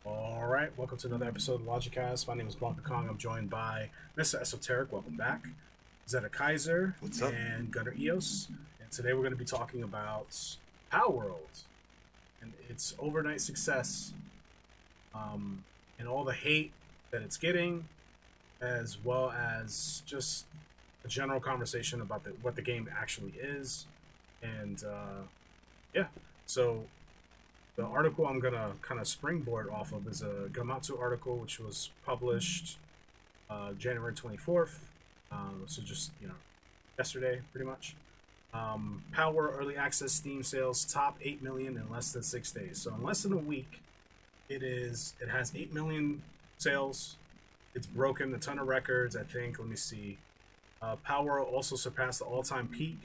All right, welcome to another episode of LogiCast. My name is BlankaKong. I'm joined by Mr. Esoteric. Welcome back. Zeta Kaiser What's up? and Gunnar Eos. And today we're going to be talking about Palworld and its overnight success, and all the hate that it's getting, as well as just a general conversation about what the game actually is. And yeah, so the article I'm gonna kind of springboard off of is a Gamatsu article, which was published January 24th. So just yesterday, pretty much. Power early access Steam sales top 8 million in less than 6 days. So in less than a week, it has 8 million sales. It's broken a ton of records. I think. Let me see. Power also surpassed the all-time peak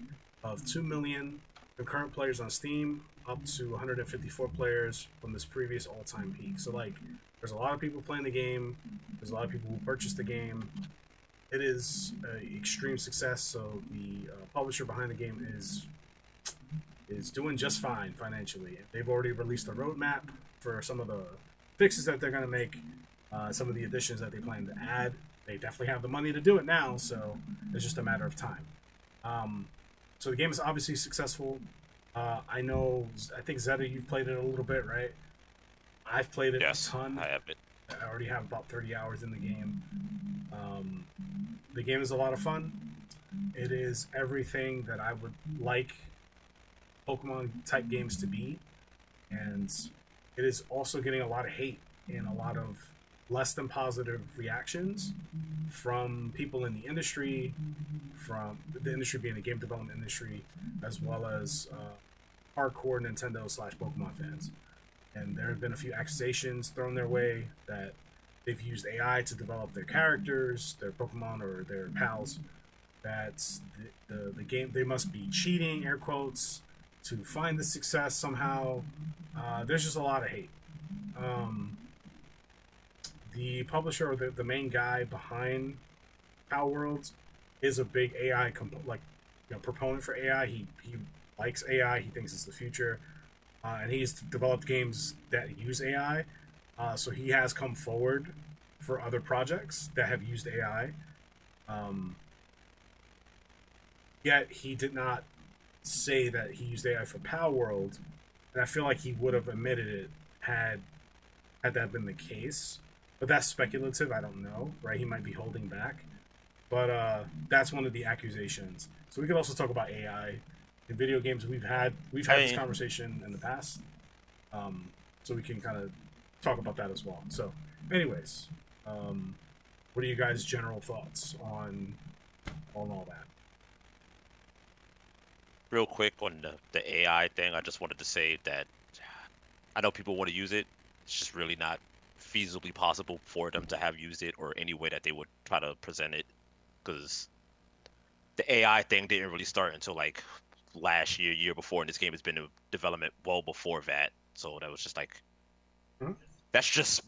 of 2 million concurrent players on Steam, up to 154 players from this previous all-time peak. So like, there's a lot of people playing the game. There's a lot of people who purchased the game. It is an extreme success. So the publisher behind the game is doing just fine financially. They've already released a roadmap for some of the fixes that they're going to make, some of the additions that they plan to add. They definitely have the money to do it now, so it's just a matter of time. So the game is obviously successful. I think Zeta, you've played it a little bit, right? I've played it a ton. I have it. I already have about 30 hours in the game. The game is a lot of fun. It is everything that I would like Pokemon type games to be, and it is also getting a lot of hate and a lot of less than positive reactions from people in the industry, from the industry being the game development industry, as well as hardcore Nintendo / Pokemon fans. And there have been a few accusations thrown their way that they've used AI to develop their characters, their Pokemon or their pals, that the game, they must be cheating, air quotes, to find the success somehow. There's just a lot of hate. The publisher or the main guy behind Palworld is a big AI proponent for AI. He likes AI. He thinks it's the future, and he's developed games that use AI. So he has come forward for other projects that have used AI. Yet he did not say that he used AI for Palworld, and I feel like he would have admitted it had that been the case. But that's speculative. I don't know, right? He might be holding back. But that's one of the accusations. So we could also talk about AI in video games. We've had this conversation in the past, so we can kind of talk about that as well. So, anyways, what are you guys' general thoughts on all that? Real quick on the AI thing, I just wanted to say that I know people want to use it. It's just really not feasibly possible for them to have used it or any way that they would try to present it, because the AI thing didn't really start until like last year before, and this game has been in development well before that. So that was just like, that's just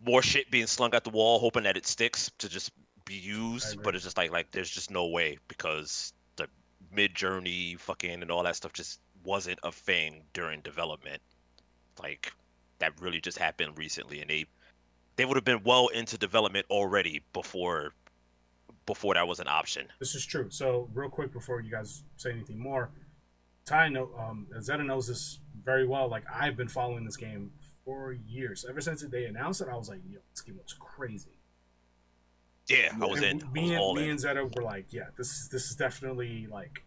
more shit being slung at the wall, hoping that it sticks to just be used. But it's just like there's just no way, because the mid-journey fucking and all that stuff just wasn't a thing during development. Like, that really just happened recently, and they would have been well into development already before that was an option. This is true. So real quick before you guys say anything more, Zeta knows this very well. Like, I've been following this game for years. Ever since they announced it, I was like, yo, this game looks crazy. Yeah, I was in. Me and Zeta were like, yeah, this is definitely like,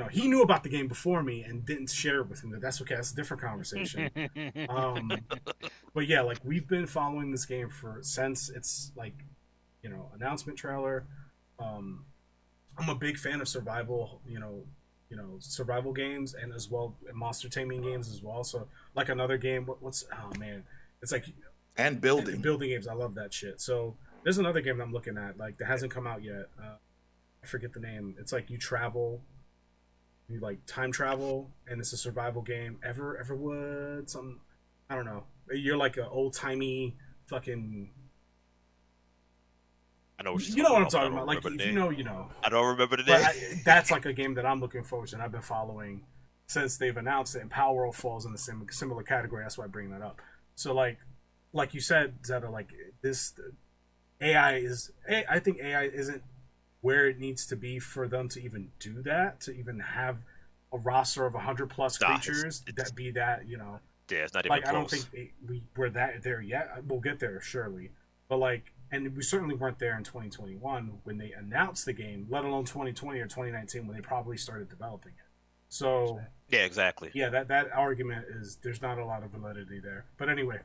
he knew about the game before me and didn't share it with me. That's okay. That's a different conversation. But yeah, like, we've been following this game since its like, announcement trailer. I'm a big fan of survival, survival games, and as well monster taming games as well. So like another game, it's like building games. I love that shit. So there's another game that I'm looking at, like, that hasn't come out yet. I forget the name. It's like you like time travel, and it's a survival game. Everwood, something. I don't know. You're like an old timey fucking. I know what you know what I'm talking about. Like, if you know, you know. I don't remember the name. That's like a game that I'm looking forward to, and I've been following since they've announced it. And Palworld falls in the similar category. That's why I bring that up. So like, like you said, Zeta, like this AI is. I think AI isn't where it needs to be for them to even do that. To even have a roster of 100 plus Nah, creatures it's that be that, you know, yeah, it's not even like I don't think close. we're that there yet. We'll get there surely, but like, and we certainly weren't there in 2021 when they announced the game, let alone 2020 or 2019 when they probably started developing it. So Yeah, exactly. yeah, that argument is there's not a lot of validity there. But anyway,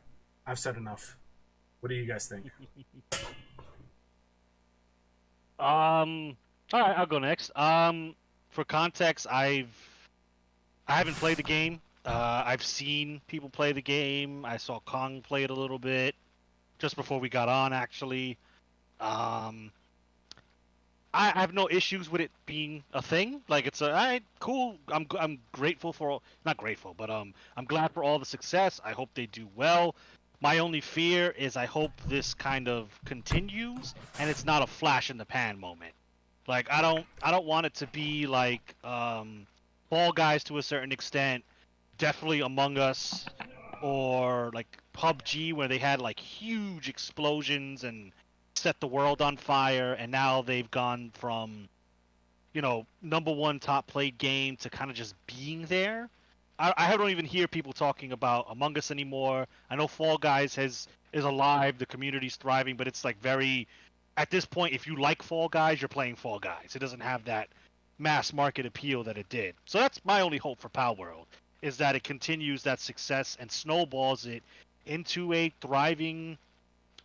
I've said enough. What do you guys think? All right, I'll go next. For context, I haven't played the game. I've seen people play the game. I saw Kong play it a little bit just before we got on, actually. Um, I have no issues with it being a thing. Like it's all right, cool. I'm grateful for not grateful, but I'm glad for all the success. I hope they do well. My only fear is I hope this kind of continues and it's not a flash in the pan moment. Like I don't want it to be like Fall Guys to a certain extent, definitely Among Us, or like PUBG where they had like huge explosions and set the world on fire, and now they've gone from number one top played game to kind of just being there. I don't even hear people talking about Among Us anymore. I know Fall Guys is alive, the community's thriving, but it's like very at this point, if you like Fall Guys, you're playing Fall Guys. It doesn't have that mass market appeal that it did. So that's my only hope for Palworld is that it continues that success and snowballs it into a thriving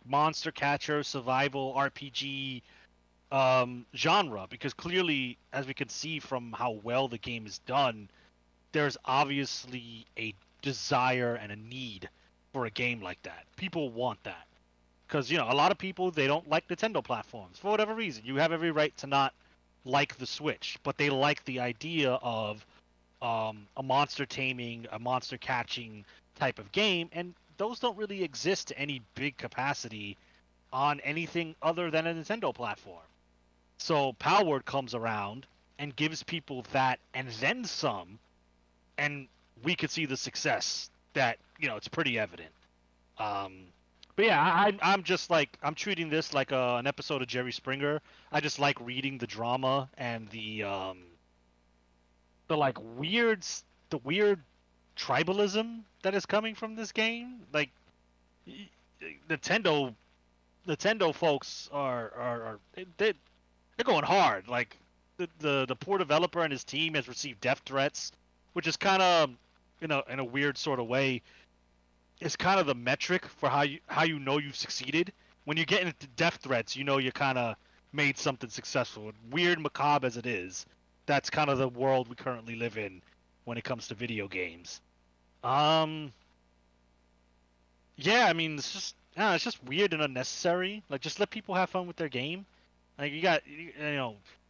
monster catcher survival RPG genre. Because clearly, as we can see from how well the game is done, there's obviously a desire and a need for a game like that. People want that because a lot of people they don't like Nintendo platforms for whatever reason. You have every right to not like the Switch, but they like the idea of a monster taming, a monster catching type of game, and those don't really exist to any big capacity on anything other than a Nintendo platform. So Palworld comes around and gives people that and then some, and we could see the success that it's pretty evident. Um, but yeah, I'm just like I'm treating this like an episode of Jerry Springer. I just like reading the drama and the like the weird tribalism that is coming from this game. Like Nintendo Nintendo folks are they're going hard. Like the poor developer and his team has received death threats, which is kind of in a weird sort of way is kind of the metric for how you know you've succeeded. When you get into death threats, you kind of made something successful. Weird, macabre as it is, that's kind of the world we currently live in when it comes to video games. Um, yeah, I mean, it's just weird and unnecessary. Like, just let people have fun with their game. Like, you got,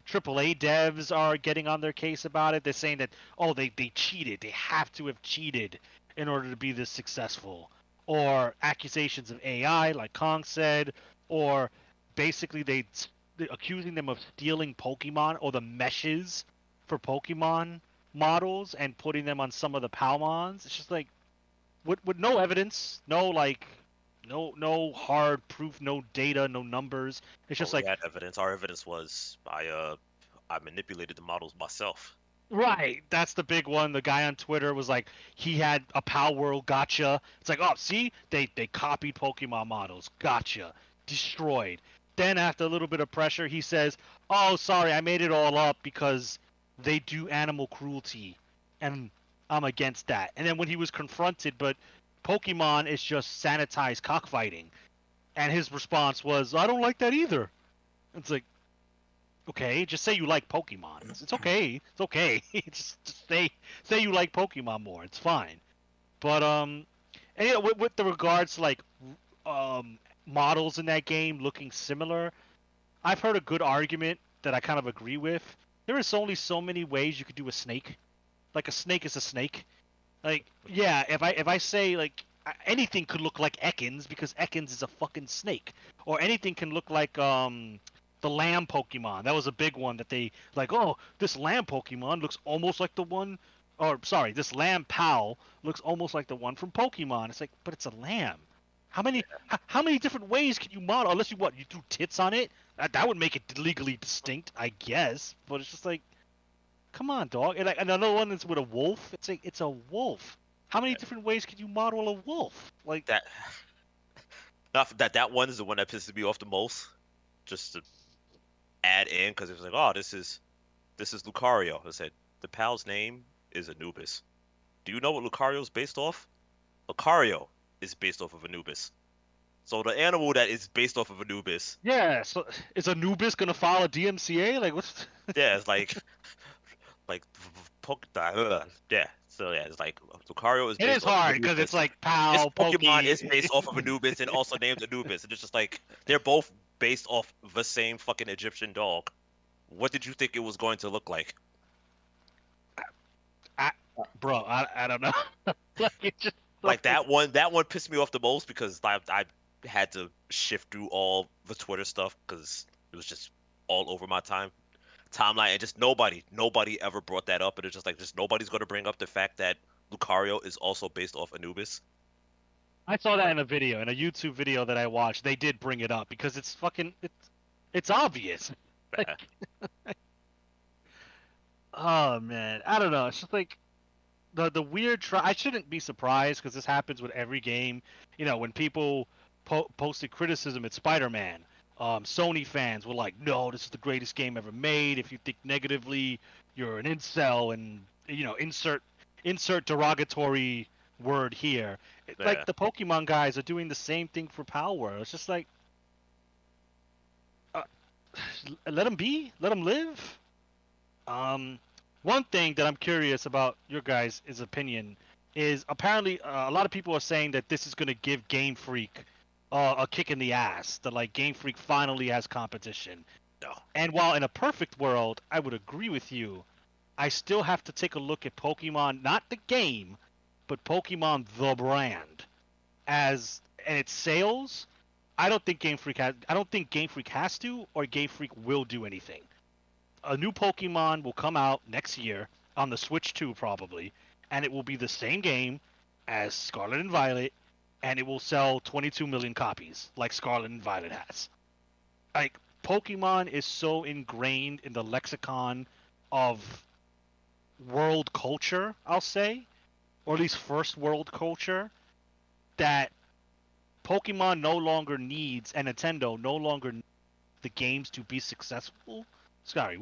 AAA devs are getting on their case about it. They're saying that, oh, they cheated. They have to have cheated in order to be this successful. Or accusations of AI, like Kong said, or basically they're accusing them of stealing Pokemon or the meshes for Pokemon models and putting them on some of the Palmons. It's just like, with no evidence, no hard proof, no data, no numbers. It's Well, just we like had evidence. Our evidence was I manipulated the models myself. right. That's the big one. The guy on Twitter was like, he had a Palworld gotcha. It's like, oh, see, they copied Pokemon models. Gotcha. Destroyed. Then after a little bit of pressure, he says, oh, sorry, I made it all up because they do animal cruelty, and I'm against that. And then when he was confronted, but Pokemon is just sanitized cockfighting, and his response was, I don't like that either. It's like, okay, just say you like Pokemon. It's okay. It's okay. just say you like Pokemon more. It's fine. But and with the regards to like um models in that game looking similar, I've heard a good argument that I kind of agree with. There is only so many ways you could do a snake. Like a snake is a snake. Like yeah, if I say like anything could look like Ekans because Ekans is a fucking snake, or anything can look like the lamb Pokemon. That was a big one that they like. Oh, this lamb Pokemon looks almost like the one, or sorry, this lamb pal looks almost like the one from Pokemon. It's like, but it's a lamb. How many different ways can you model? Unless you drew tits on it. That would make it legally distinct, I guess. But it's just like, come on, dog. And another one is with a wolf. It's a wolf. How many different ways can you model a wolf? Like That not that one is the one that pisses me off the most. Just to add in, because it was like, oh, this is Lucario. I said the pal's name is Anubis. Do you know what Lucario is based off? Lucario is based off of Anubis. So the animal that is based off of Anubis, yeah. So is Anubis gonna file a DMCA? Like what's yeah, it's like yeah. So yeah, it's like Lucario is It based is off of hard because Anubis. it's like This Pal, Pokemon Pokey. is based off of Anubis and also named Anubis, and it's just like they're both based off the same fucking Egyptian dog. What did you think it was going to look like? Bro, I don't know. Like it just Like that one pissed me off the most because I had to shift through all the Twitter stuff because it was just all over my timeline, and just nobody ever brought that up, and it's just like just nobody's going to bring up the fact that Lucario is also based off Anubis. I saw that in a video, in a YouTube video that I watched. They did bring it up because it's obvious. Like, oh man, I don't know. It's just like the weird try. I shouldn't be surprised because this happens with every game. You know, when people posted criticism at Spider-Man, Sony fans were like, "No, this is the greatest game ever made. If you think negatively, you're an incel," and insert derogatory word here. Yeah, Like the Pokemon guys are doing the same thing for Palworld. It's just like, uh, let them be, let them live. Um, One thing that I'm curious about your guys' opinion is apparently a lot of people are saying that this is going to give Game Freak a kick in the ass. That like Game Freak finally has competition. no, And while in a perfect world, I would agree with you, I still have to take a look at Pokemon, not the game, but Pokemon the brand, as and its sales. I don't think Game Freak has to, or Game Freak will do anything. A new Pokemon will come out next year on the Switch 2 probably, and it will be the same game as Scarlet and Violet, and it will sell 22 million copies like Scarlet and Violet has. Like Pokemon is so ingrained in the lexicon of world culture, I'll say, or at least first world culture, that Pokemon no longer needs, and Nintendo no longer needs the games to be successful. Sorry,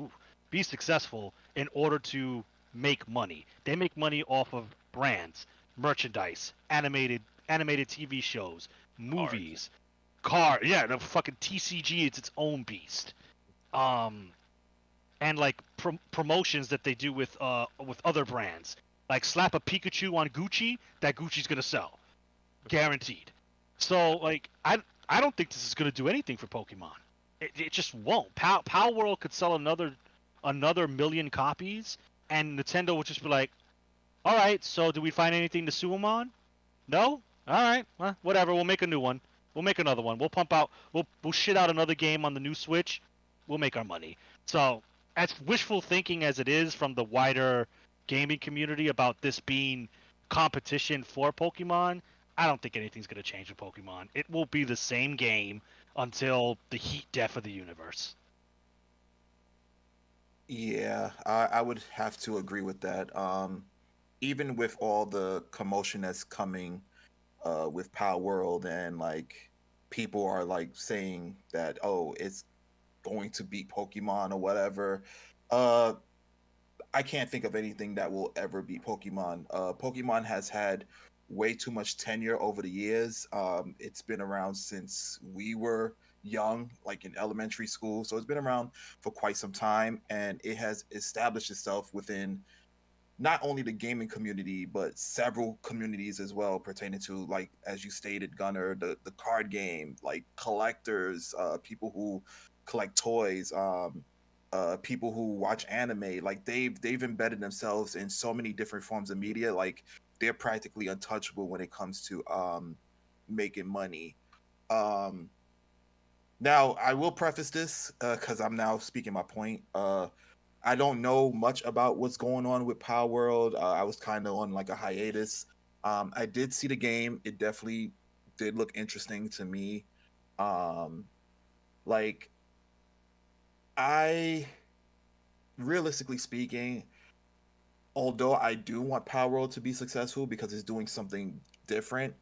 be successful in order to make money. They make money off of brands, merchandise, animated TV shows, cards. movies, yeah, the fucking TCG is its own beast. Um, and like promotions that they do with other brands. Like slap a Pikachu on Gucci, that Gucci's gonna sell, guaranteed. So like I don't think this is gonna do anything for Pokemon. It just won't. Power World could sell another million copies, and Nintendo would just be like, all right, so do we find anything to sue them on? No. All right, well, whatever. We'll make a new one. We'll make another one. We'll pump out. We'll shit out another game on the new Switch. We'll make our money. So, as wishful thinking as it is from the wider gaming community about this being competition for Pokemon, I don't think anything's gonna change with Pokemon. It will be the same game until the heat death of the universe. Yeah, I would have to agree with that. Even with all the commotion that's coming with Power World, and like people are like saying that, oh, it's going to beat Pokemon or whatever. Uh, I can't think of anything that will ever beat Pokemon. Pokemon has had way too much tenure over the years. It's been around since we were young, like in elementary school. So it's been around for quite some time, and it has established itself within not only the gaming community but several communities as well, pertaining to, like as you stated, Gunner, the card game, like collectors, people who collect toys, people who watch anime. Like they've embedded themselves in so many different forms of media. Like they're practically untouchable when it comes to making money. um Now I will preface this because I'm now speaking my point. I don't know much about what's going on with Power World. I was kind of on like a hiatus. I did see the game. It definitely did look interesting to me. Like I, realistically speaking, although I do want Palworld to be successful because it's doing something different,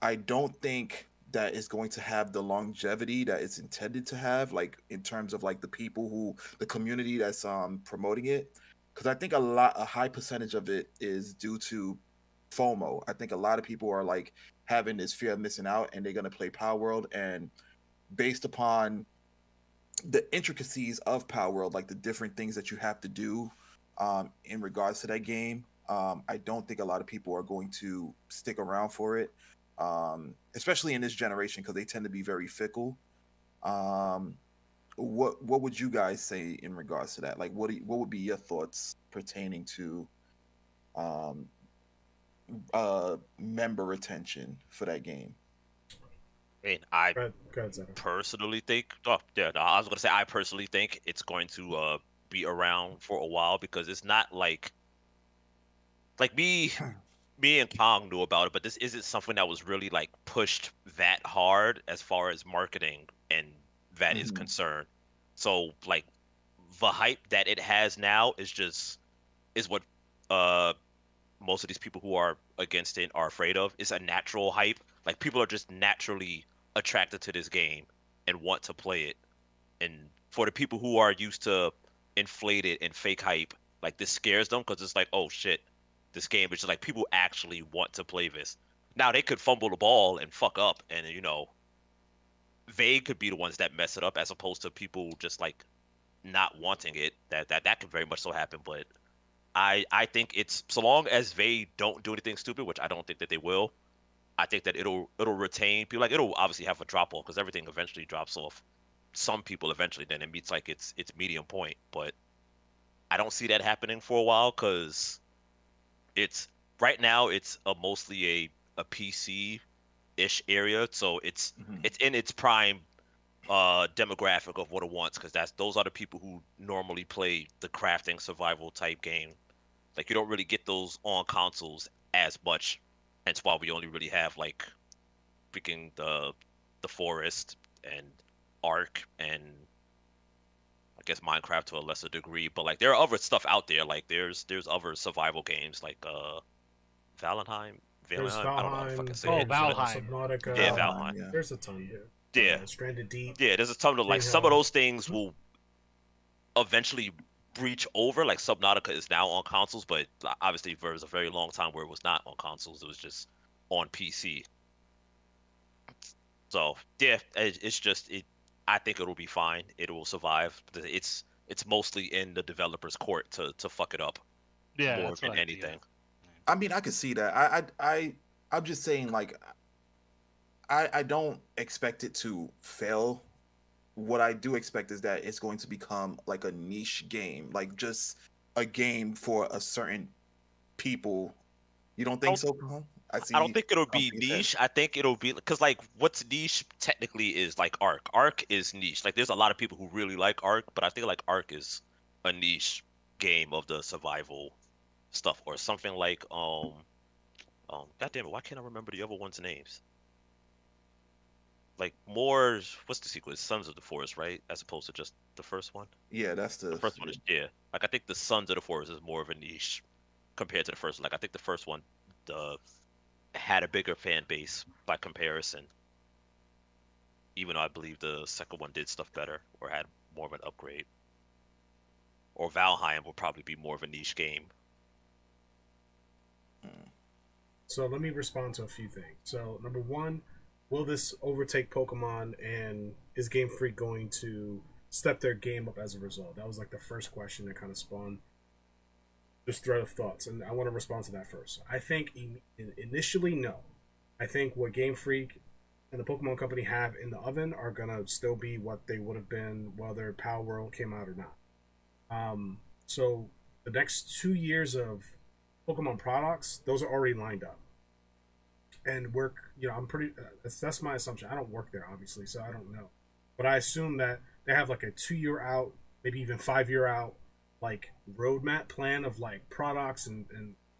I don't think that it's going to have the longevity that it's intended to have, like in terms of like the community that's promoting it. Because I think a high percentage of it is due to FOMO. I think a lot of people are like having this fear of missing out, and they're gonna play Palworld, and based upon the intricacies of Palworld, like the different things that you have to do in regards to that game, I don't think a lot of people are going to stick around for it, especially in this generation because they tend to be very fickle. Um, what would you guys say in regards to that? Like, what would be your thoughts pertaining to um, member retention for that game? I mean, I Go ahead, Zeno. personally think. Oh, yeah, no, I was gonna say I personally think it's going to be around for a while because it's not like me and Kong knew about it, but this isn't something that was really like pushed that hard as far as marketing and that is Mhm. concerned. So like the hype that it has now is what uh most of these people who are against it are afraid of. It's a natural hype. Like people are just naturally attracted to this game and want to play it. And for the people who are used to inflated and fake hype, like this scares them because it's like, oh shit, this game is just like people actually want to play this. Now they could fumble the ball and fuck up, and they could be the ones that mess it up as opposed to people just like not wanting it. That could very much so happen, but I think it's so long as they don't do anything stupid, which I don't think that they will. I think that it'll retain people. Like it'll obviously have a drop off because everything eventually drops off. Some people eventually then it meets like its medium point, but I don't see that happening for a while because it's right now it's mostly a PC ish area, so Mhm. it's in its prime demographic of what it wants because those are the people who normally play the crafting survival type game. Like you don't really get those on consoles as much, hence why we only really have like freaking the Forest and Ark and I guess Minecraft to a lesser degree. But like there are other stuff out there. Like there's other survival games like Valheim, There's Valheim. I don't know how to fucking Valheim, say Oh, it, there's but Valheim. yeah, Subnautica. Valheim, Valheim. yeah. There's a ton here. Yeah, Stranded Deep, yeah. There's a ton of like Green some of Hell. those things will eventually breach over. Like Subnautica is now on consoles, but obviously there was a very long time where it was not on consoles. It was just on PC. So yeah, it's just it. I think it'll be fine. It will survive. It's mostly in the developer's court to fuck it up Yeah, more that's than what I feel. anything. I mean, I could see that. I'm just saying, like, I don't expect it to fail. What I do expect is that it's going to become like a niche game, like just a game for a certain people. You don't I think don't so, Paul? I I don't see think it'll be something said. niche. I think it'll be because like what's niche technically is like Ark. Ark is niche. Like there's a lot of people who really like Ark, but I think like Ark is a niche game of the survival stuff or something like God damn it, why can't I remember the other ones' names? Like more what's the sequel? It's Sons of the Forest, right? As opposed to just the first one. Yeah, that's The the. first one is yeah. Like I think the Sons of the Forest is more of a niche compared to the first one. Like I think the first one the had a bigger fan base by comparison, even though I believe the second one did stuff better or had more of an upgrade. Or Valheim will probably be more of a niche game. Mm. So let me respond to a few things. So number one, will this overtake Pokemon, and is Game Freak going to step their game up as a result? That was like the first question that kind of spawned this thread of thoughts, and I want to respond to that first. I think initially, no. I think what Game Freak and the Pokemon Company have in the oven are gonna still be what they would have been whether Power World came out or not. So the next 2 years of Pokemon products, those are already lined up, and work. I'm pretty. That's my assumption. I don't work there, obviously, so I don't know, but I assume that they have like a 2 year out, maybe even 5 year out, like roadmap plan of like products and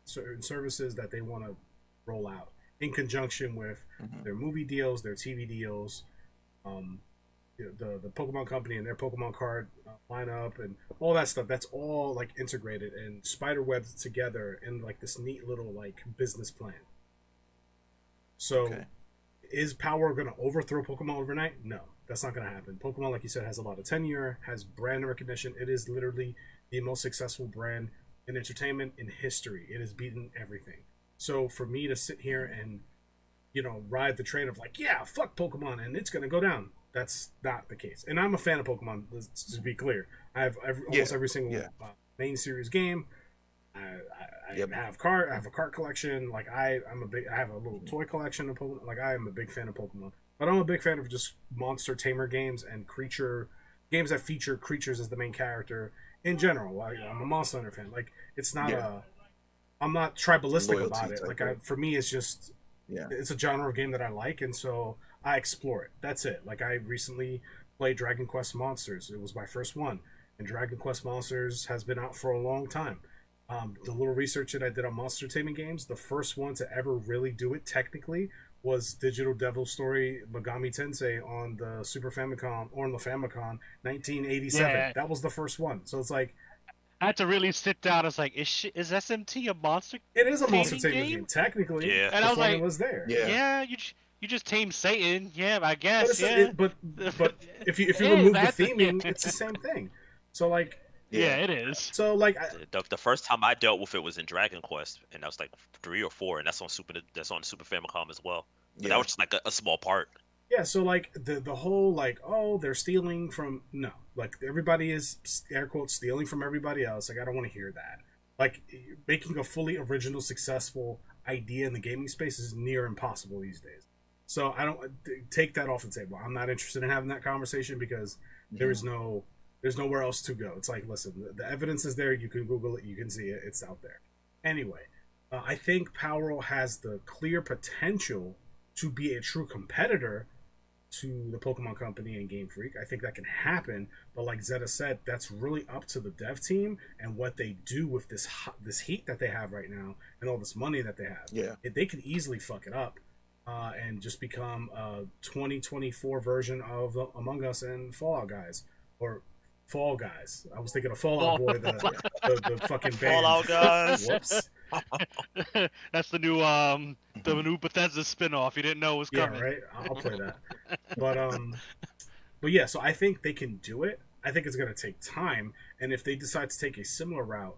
certain services that they want to roll out, in conjunction with Mhm. their movie deals, their TV deals, um, the Pokemon Company and their Pokemon card lineup and all that stuff. That's all like integrated and spiderwebbed together in like this neat little like business plan. So, Okay. is Power going to overthrow Pokemon overnight? No, that's not going to happen. Pokemon, like you said, has a lot of tenure, has brand recognition. It is literally the most successful brand in entertainment in history. It has beaten everything. So for me to sit here and ride the train of like, yeah, fuck Pokemon and it's going to go down. That's not the case. And I'm a fan of Pokemon. Let's just be clear. I have almost every single main series game. I have a cart collection. Like I have a little toy collection of Pokemon. Like I am a big fan of Pokemon, but I'm a big fan of just monster tamer games and creature games that feature creatures as the main character in general. I'm a Monster Hunter fan. Like it's not I'm not tribalistic Loyalty about it. type Like thing. for me, it's just it's a genre of game that I like, and so I explore it. That's it. Like I recently played Dragon Quest Monsters. It was my first one, and Dragon Quest Monsters has been out for a long time. The little research that I did on monster taming games, the first one to ever really do it technically was Digital Devil Story Megami Tensei on the Super Famicom or on the Famicom 1987. Yeah. That was the first one. So it's like I had to really sit down. It's like, is SMT a monster? it is a monster Taming taming game technically. Yeah. And I was like, was there. Yeah, you just tame Satan. Yeah, I But, guess. but if you Hey, remove the that's- theming, it's the same thing. So like Yeah, it is. so like The first time I dealt with it was in Dragon Quest, and that was like 3 or 4, and that's on Super Famicom as well. But that was just like a small part. yeah, so like the whole like, oh, they're stealing from, no, like everybody is air quotes stealing from everybody else. Like I don't want to hear that. Like making a fully original successful idea in the gaming space is near impossible these days. So I don't take that off the table. I'm not interested in having that conversation because there's nowhere else to go. It's like, listen, the evidence is there. You can Google it. You can see it. It's out there. Anyway, I think Palworld has the clear potential to be a true competitor to the Pokemon Company and Game Freak. I think that can happen, but like Zeta said, that's really up to the dev team and what they do with this heat that they have right now and all this money that they have. Yeah. They could easily fuck it up and just become a 2024 version of Among Us and Fallout Guys, or Fall Guys. I was thinking of Fallout Boy, the fucking band. Fallout Guys. Whoops. That's the new Bethesda spinoff. You didn't know was Yeah, coming. right. I'll play that. But yeah. So I think they can do it. I think it's gonna take time, and if they decide to take a similar route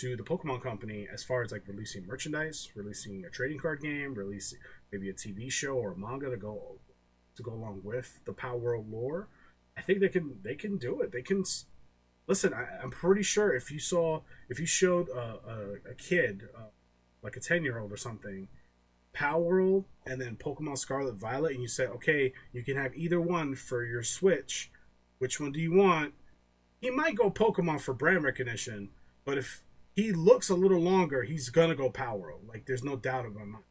to the Pokemon Company as far as like releasing merchandise, releasing a trading card game, releasing maybe a TV show or a manga to go along with the Palworld lore, I think they can do it. They can listen. I'm pretty sure if you showed a kid like a 10-year-old or something Palworld and then Pokemon Scarlet Violet, and you say, okay, you can have either one for your Switch. Which one do you want? He might go Pokemon for brand recognition, but if he looks a little longer, he's gonna go Palworld. Like there's no doubt in my mind.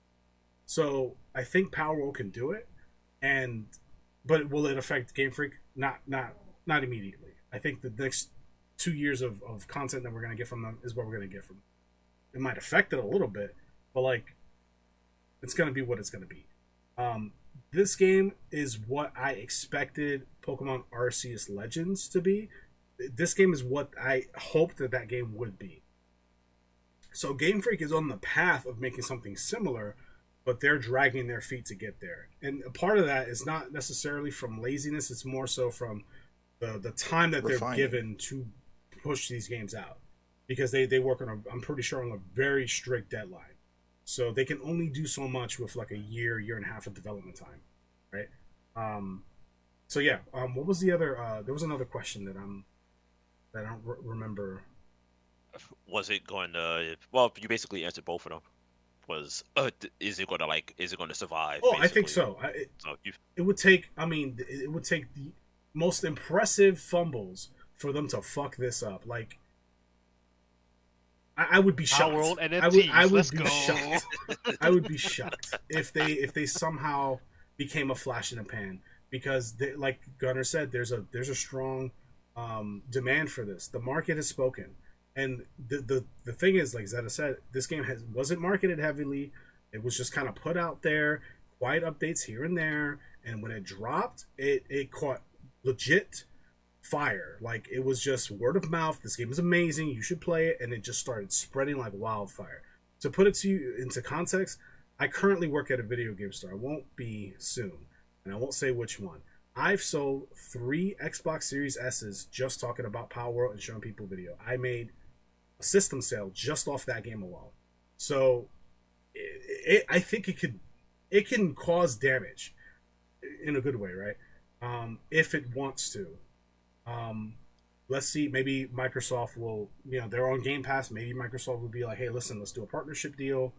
So I think Palworld can do it, but will it affect Game Freak? Not immediately. I think the next 2 years of content that we're gonna get from them is what we're gonna get from them. It might affect it a little bit, but like it's gonna be what it's gonna be. This game is what I expected Pokemon Arceus Legends to be. This game is what I hoped that game would be. So Game Freak is on the path of making something similar, but they're dragging their feet to get there. And a part of that is not necessarily from laziness, it's more so from the time that they're given to push these games out. Because they work on I'm pretty sure on a very strict deadline. So they can only do so much with like a year and a half of development time, right? So yeah, what was the other? There was another question that I don't remember. Was it going to? Well, you basically answered both of them. Was is it going to survive? Oh, I think so. It would take. I mean, it would take the most impressive fumbles for them to fuck this up. Like. I would be shocked. I would be shocked. I would be shocked if they somehow became a flash in the pan, because like Gunnar said, there's a strong demand for this. The market has spoken, and the thing is, like Zeta said, this game wasn't marketed heavily. It was just kind of put out there, quiet updates here and there, and when it dropped, it caught legit fire. Like, it was just word of mouth. This game is amazing. You should play it, and it just started spreading like wildfire. To put it to you into context, I currently work at a video game store. I won't be soon, and I won't say which one. I've sold 3 Xbox Series S's just talking about Palworld and showing people video. I made a system sale just off that game alone. So I think it can cause damage in a good way, right? If it wants to. Let's see, maybe Microsoft will, they're on Game Pass. Maybe Microsoft will be like, hey, listen, let's do a partnership deal,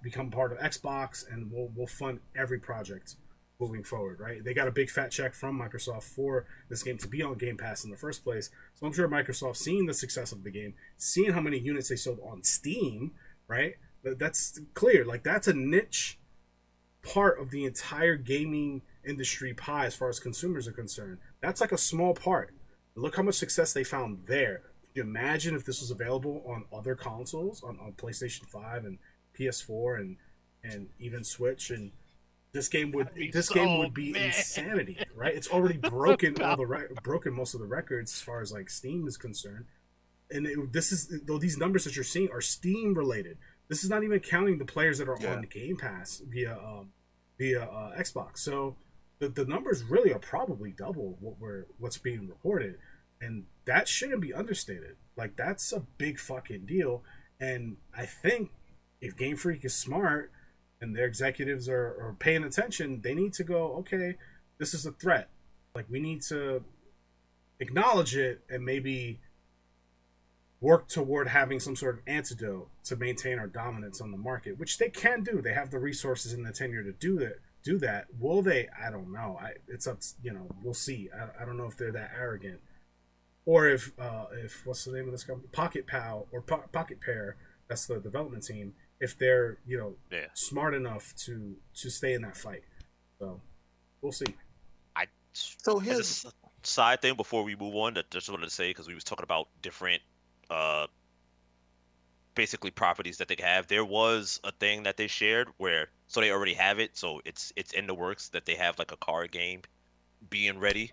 become part of Xbox, and we'll fund every project moving forward, right? They got a big fat check from Microsoft for this game to be on Game Pass in the first place. So I'm sure Microsoft, seeing the success of the game, seeing how many units they sold on Steam, right? That's clear. Like, that's a niche part of the entire gaming industry pie as far as consumers are concerned. That's like a small part. Look how much success they found there. Can you imagine if this was available on other consoles, on PlayStation 5 and PS4 and even Switch, and this game would be insanity, right? It's already broken broken most of the records as far as like Steam is concerned. And these numbers that you're seeing are Steam related. This is not even counting the players that are on the Game Pass via Xbox. So the numbers really are probably double what's being reported, and that shouldn't be understated. Like, that's a big fucking deal. And I think if Game Freak is smart and their executives are paying attention, they need to go, okay, this is a threat. Like, we need to acknowledge it and maybe work toward having some sort of antidote to maintain our dominance on the market, which they can do. They have the resources and the tenure to do that. Will they? I don't know. It's up. We'll see. I don't know if they're that arrogant, or if what's the name of this company? Pocket Pal or Pocket Pair. That's the development team. If they're smart enough to stay in that fight. So we'll see. So here's a side thing before we move on that I just wanted to say, because we was talking about different basically properties that they have. There was a thing that they shared where, so they already have it, so it's in the works that they have like a card game being ready.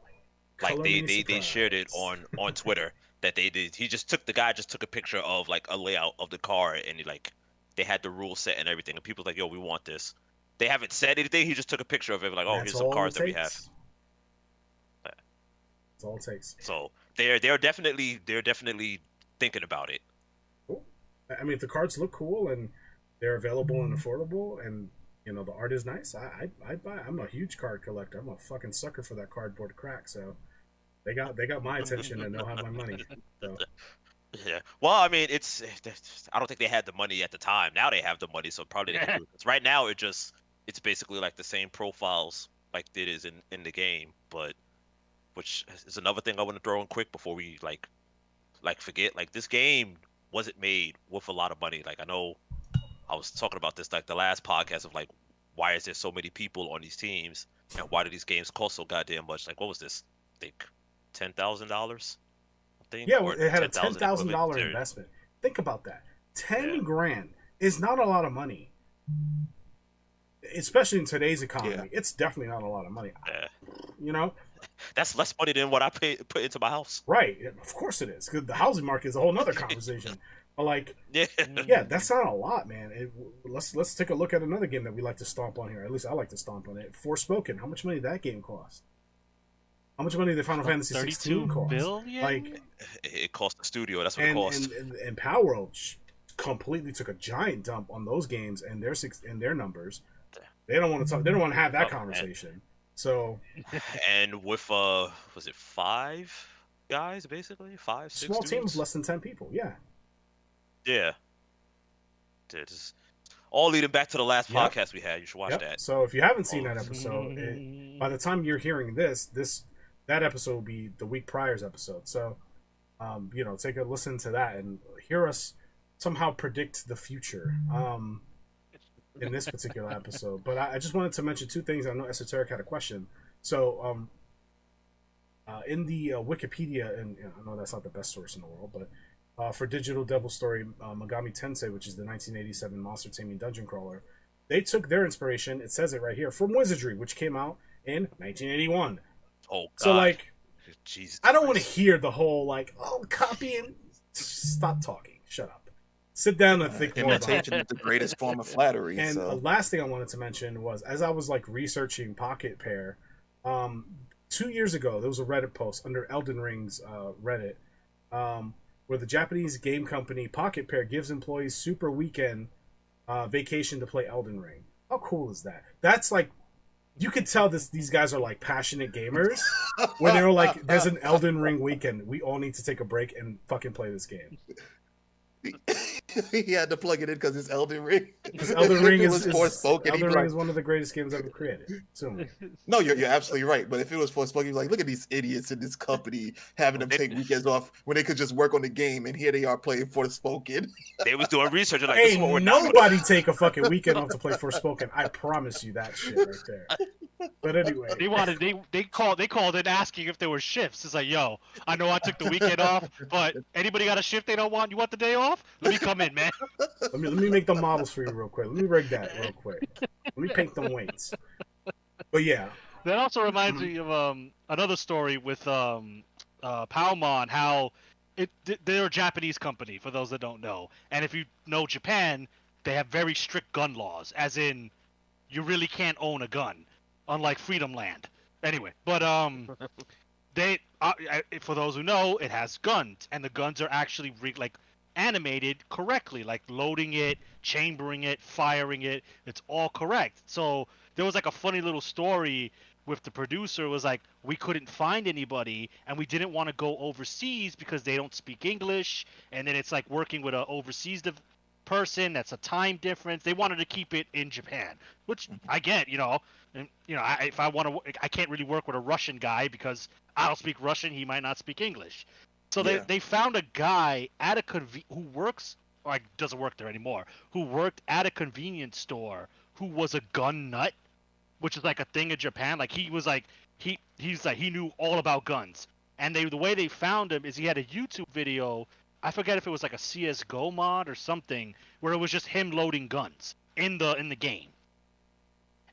Like they shared it on Twitter that they did. The guy just took a picture of like a layout of the card, and they had the rule set and everything, and people's like, yo, we want this. They haven't said anything. He just took a picture of it, like, oh, here's some cards that we have. That's all it takes. So they're definitely thinking about it. Cool. I mean, if the cards look cool and they're available and affordable, and the art is nice, I'd buy. I'm a huge card collector. I'm a fucking sucker for that cardboard crack. So they got my attention and they'll have my money. So. Yeah. Well, I mean, I don't think they had the money at the time. Now they have the money, so probably they can do it. Right now, it's basically like the same profiles like it is in the game, but which is another thing I want to throw in quick before we like forget. Like, this game wasn't made with a lot of money. Like, I know I was talking about this like the last podcast of like, why is there so many people on these teams, and why do these games cost so goddamn much? Like, what was this? I think $10,000. Yeah, it had a $10,000 investment. Think about that. 10 grand is not a lot of money, especially in today's economy. Yeah. It's definitely not a lot of money. That's less money than what I put into my house. Right, of course it is. Because the housing market is a whole nother conversation. But that's not a lot, man. Let's take a look at another game that we like to stomp on here. At least I like to stomp on it. Forspoken. How much money did that game cost? How much money did Final Fantasy 16 cost? Billion? Like, it cost the studio. That's what it cost. And Palworld completely took a giant dump on those games and their numbers. They don't want to talk. They don't want to have that conversation. Man. So, and with was it 5 guys basically? 5, 6 small dudes? team of less than 10 people. Yeah. Just all leading back to the last podcast we had. You should watch that. So if you haven't seen that episode, by the time you're hearing that episode will be the week prior's episode. So, take a listen to that and hear us somehow predict the future in this particular episode. But I just wanted to mention 2 things. I know Esoteric had a question. So, in the Wikipedia, and I know that's not the best source in the world, but for Digital Devil Story Megami Tensei, which is the 1987 monster taming dungeon crawler. They took their inspiration, it says it right here, from Wizardry, which came out in 1981. Oh God. So like, Jesus I don't want to Christ. hear the whole like, oh, copying. Stop talking. Shut up. Sit down and think more about it. Imitation is the greatest form of flattery. And So the last thing I wanted to mention was, as I was like researching Pocket Pair, 2 years ago there was a Reddit post under Elden Ring's Reddit, where the Japanese game company Pocket Pair gives employees super weekend vacation to play Elden Ring. How cool is that? That's like, you could tell these guys are like passionate gamers. Where they were like, "There's an Elden Ring weekend. We all need to take a break and fucking play this game." he had to plug it in because it's Elden Ring. Because Elden Ring If it is was Forspoken, he'd be Elden Ring like, is one of the greatest games ever created. Assuming. no, you're absolutely right. But if it was Forspoken, you're like, look at these idiots in this company having them take weekends off when they could just work on the game, and here they are playing Forspoken. They was doing research. Like, this is what we're Ain't not doing. nobody take a fucking weekend off to play Forspoken. I promise you that shit right there. But anyway, They called in asking if there were shifts. It's like, yo, I know I took the weekend off, but anybody got a shift they don't want? You want the day off? Let me come in, man. let me make the models for you real quick. Let me rig that real quick. Let me paint them weights. But yeah, That also reminds me of another story with Palmon, how they're a Japanese company, for those that don't know. And if you know Japan, they have very strict gun laws, as in you really can't own a gun, unlike Freedom Land. Anyway, but they for those who know, it has guns, and the guns are actually like animated correctly, like loading it, chambering it, firing it. It's all correct. So there was like a funny little story with the producer. Was like, we couldn't find anybody, and we didn't want to go overseas because they don't speak English, and then it's like working with an overseas person. That's a time difference. They wanted to keep it in Japan, which I get, And if I want to, I can't really work with a Russian guy because I don't speak Russian. He might not speak English. So they found a guy at who works, or like doesn't work there anymore, who worked at a convenience store, who was a gun nut, which is like a thing in Japan. Like he knew all about guns. And the way they found him is he had a YouTube video. I forget if it was like a CS:GO mod or something, where it was just him loading guns in the game.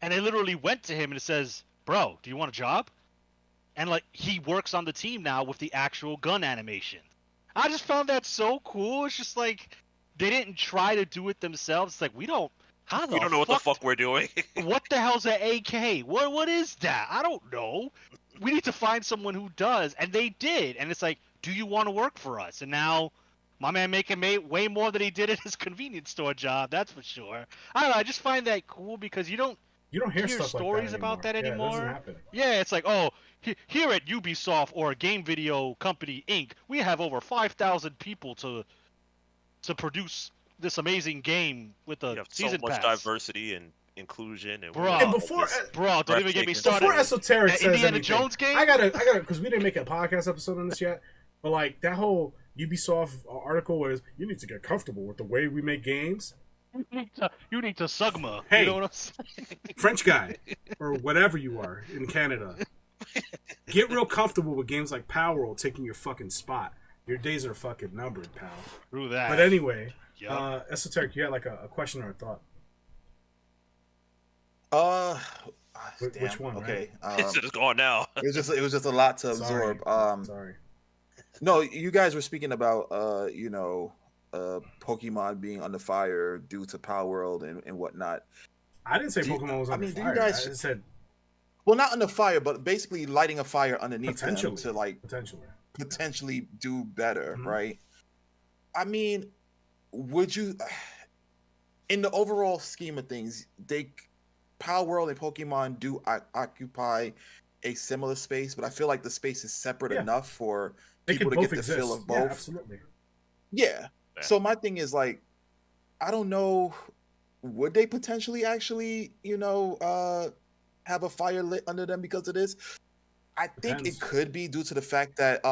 And they literally went to him and it says, "Bro, do you want a job?" And like, he works on the team now with the actual gun animation. I just found that so cool. It's just like, they didn't try to do it themselves. It's like, we don't know what the fuck we're doing. What the hell's an AK? What is that? I don't know. We need to find someone who does. And they did. And it's like, do you want to work for us? And now my man making way more than he did at his convenience store job. That's for sure. I don't know. I just find that cool because you don't hear stuff stories like about that anymore. Yeah, it doesn't happen. Yeah, it's like, oh, here at Ubisoft or Game Video Company Inc., we have over 5,000 people to produce this amazing game with a season so much pass. Diversity and inclusion, and Bro, And before don't even get me started. Before Esoteric says Indiana anything, Jones game? I gotta, because we didn't make a podcast episode on this yet. But like that whole Ubisoft article was, you need to get comfortable with the way we make games. You need to Sugma. Hey, you know what I'm saying? French guy or whatever you are in Canada, get real comfortable with games like Palworld taking your fucking spot. Your days are fucking numbered, pal. Through that. But anyway, Yep. Esoteric, you had like a question or a thought. Which one? Okay, it's just gone now. it was just a lot to absorb. Sorry. No, you guys were speaking about Pokemon being under fire due to Palworld and whatnot. I didn't say Pokemon was under fire. Do you guys? I said, well, not under fire, but basically lighting a fire underneath them to like potentially do better, right? I mean, would you, in the overall scheme of things, Palworld and Pokemon do occupy a similar space, but I feel like the space is separate enough for people to get the feel of both. Yeah, absolutely. Yeah. So my thing is like, I don't know, would they potentially actually, have a fire lit under them because of this? I think it could be due to the fact that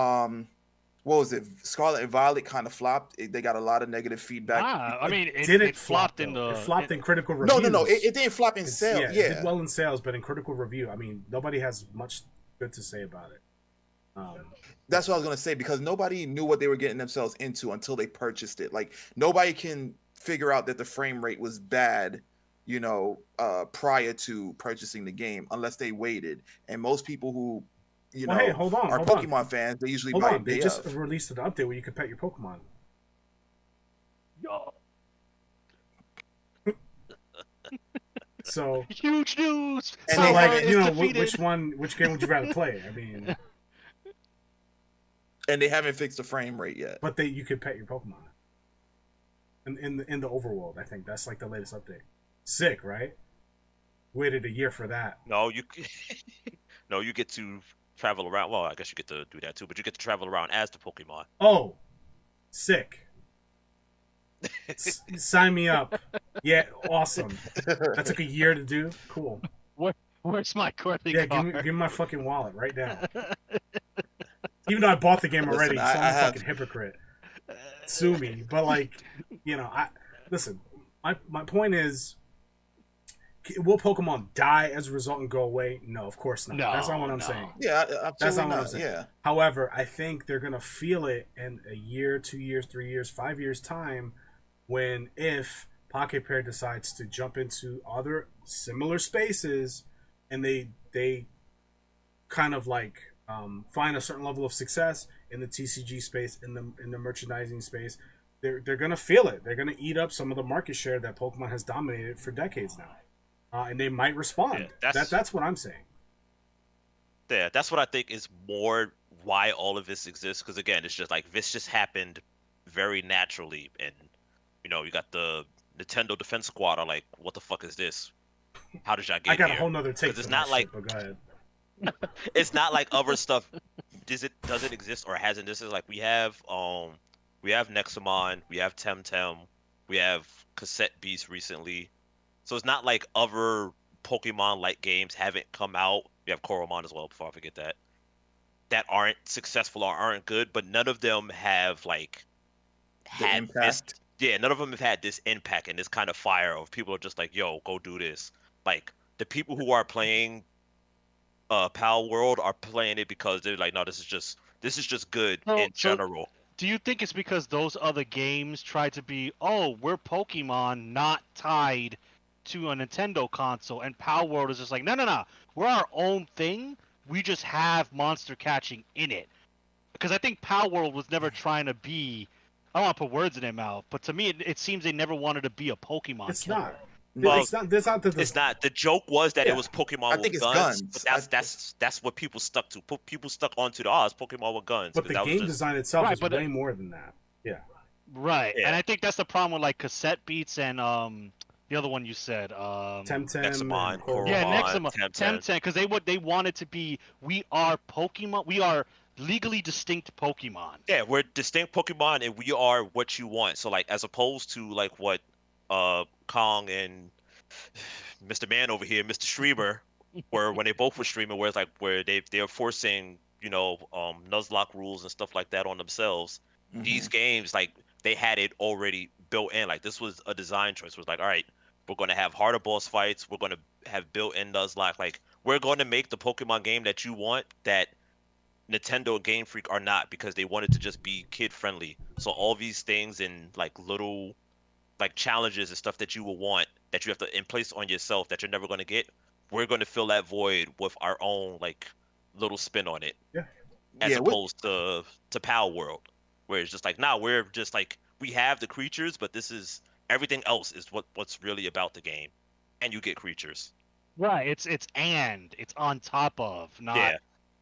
what was it? Scarlet and Violet kind of flopped. They got a lot of negative feedback. I mean, it flopped in the. It flopped in critical reviews. No. It didn't flop in sales. Yeah, it did well in sales, but in critical review, I mean, nobody has much good to say about it. That's what I was gonna say, because nobody knew what they were getting themselves into until they purchased it. Like nobody can figure out that the frame rate was bad, prior to purchasing the game unless they waited. And most people who, Well, hey, hold on, are hold Pokemon on. fans, they usually Hold buy on, it they day just of. released an update where you can pet your Pokemon. So Huge news. And so they like haven't- which game would you rather play? I mean, And they haven't fixed the frame rate yet. but you could pet your Pokemon in the overworld. I think that's like the latest update. Sick, right? Waited a year for that. No, no, you get to travel around. Well, I guess you get to do that too, but you get to travel around as the Pokemon. Oh, sick. Sign me up. Yeah, awesome. That took a year to do. Cool. Where's my credit Yeah, card? give me my fucking wallet right now. Even though I bought the game already, Listen, so I I'm a have- fucking hypocrite. Sue me, but like, listen. My point is, will Pokemon die as a result and go away? No, of course not. No, That's not what I'm no. saying. Yeah, absolutely That's not what I'm not. saying. Yeah. However, I think they're gonna feel it in a year, 2 years, 3 years, 5 years time, if Pocket Pair decides to jump into other similar spaces, and they kind of like find a certain level of success in the TCG space, in the merchandising space. They're gonna feel it. They're gonna eat up some of the market share that Pokemon has dominated for decades now, and they might respond. Yeah, That's what I'm saying. Yeah, that's what I think is more why all of this exists. Because again, it's just like this just happened very naturally, and you got the Nintendo Defense Squad are like, what the fuck is this? How did y'all get I got here? a whole nother take. 'Cause it's for not that like- shit, but go ahead. It's not like other stuff doesn't exist or hasn't. This is like we have Nexamon, we have Temtem, we have Cassette Beast recently. So it's not like other Pokemon like games haven't come out. We have Coromon as well, before I forget that aren't successful or aren't good, but none of them have like had impact. this. Yeah, none of them have had this impact and this kind of fire of people are just like, yo, go do this. Like the people who are playing Palworld are playing it because they're like, no, this is just good in So- general. Do you think it's because those other games try to be, we're Pokemon, not tied to a Nintendo console, and Palworld is just like, no, we're our own thing. We just have monster catching in it. Because I think Palworld was never trying to be. I don't want to put words in their mouth, but to me, it seems they never wanted to be a Pokemon. It's killer. not. Well, It's not. It's not that. It's not. The joke was that Yeah. it was Pokemon I with think it's guns, guns. but that's what people stuck to. People stuck onto the it's Pokemon with guns. But 'cause the that was game just- design itself Right, is but way more than that. Yeah. Right, Yeah. and I think that's the problem with like Cassette Beats and the other one you said, Temtem. Nexamon, and Coromon. yeah, Coromon, Nexamon, Temtem. Temtem, because they wanted to be, we are Pokemon, we are legally distinct Pokemon. Yeah, we're distinct Pokemon, and we are what you want. So like, as opposed to like what Kong and Mr. Man over here, Mr. Streamer, were when they both were streaming, where it's like where they're forcing Nuzlocke rules and stuff like that on themselves. Mhm. These games, like, they had it already built in. Like, this was a design choice. It was like, all right, we're going to have harder boss fights. We're going to have built-in Nuzlocke. Like, we're going to make the Pokemon game that you want that Nintendo and Game Freak are not, because they wanted to just be kid-friendly. So all these things and, like, little, like, challenges and stuff that you will want, that you have to place on yourself that you're never going to get, we're going to fill that void with our own, like, little spin on it. Yeah. As Yeah, opposed to Palworld, where it's just like, nah, we're just like, we have the creatures, but this is everything else is what's really about the game, and you get creatures. Right, it's on top of, not. Yeah.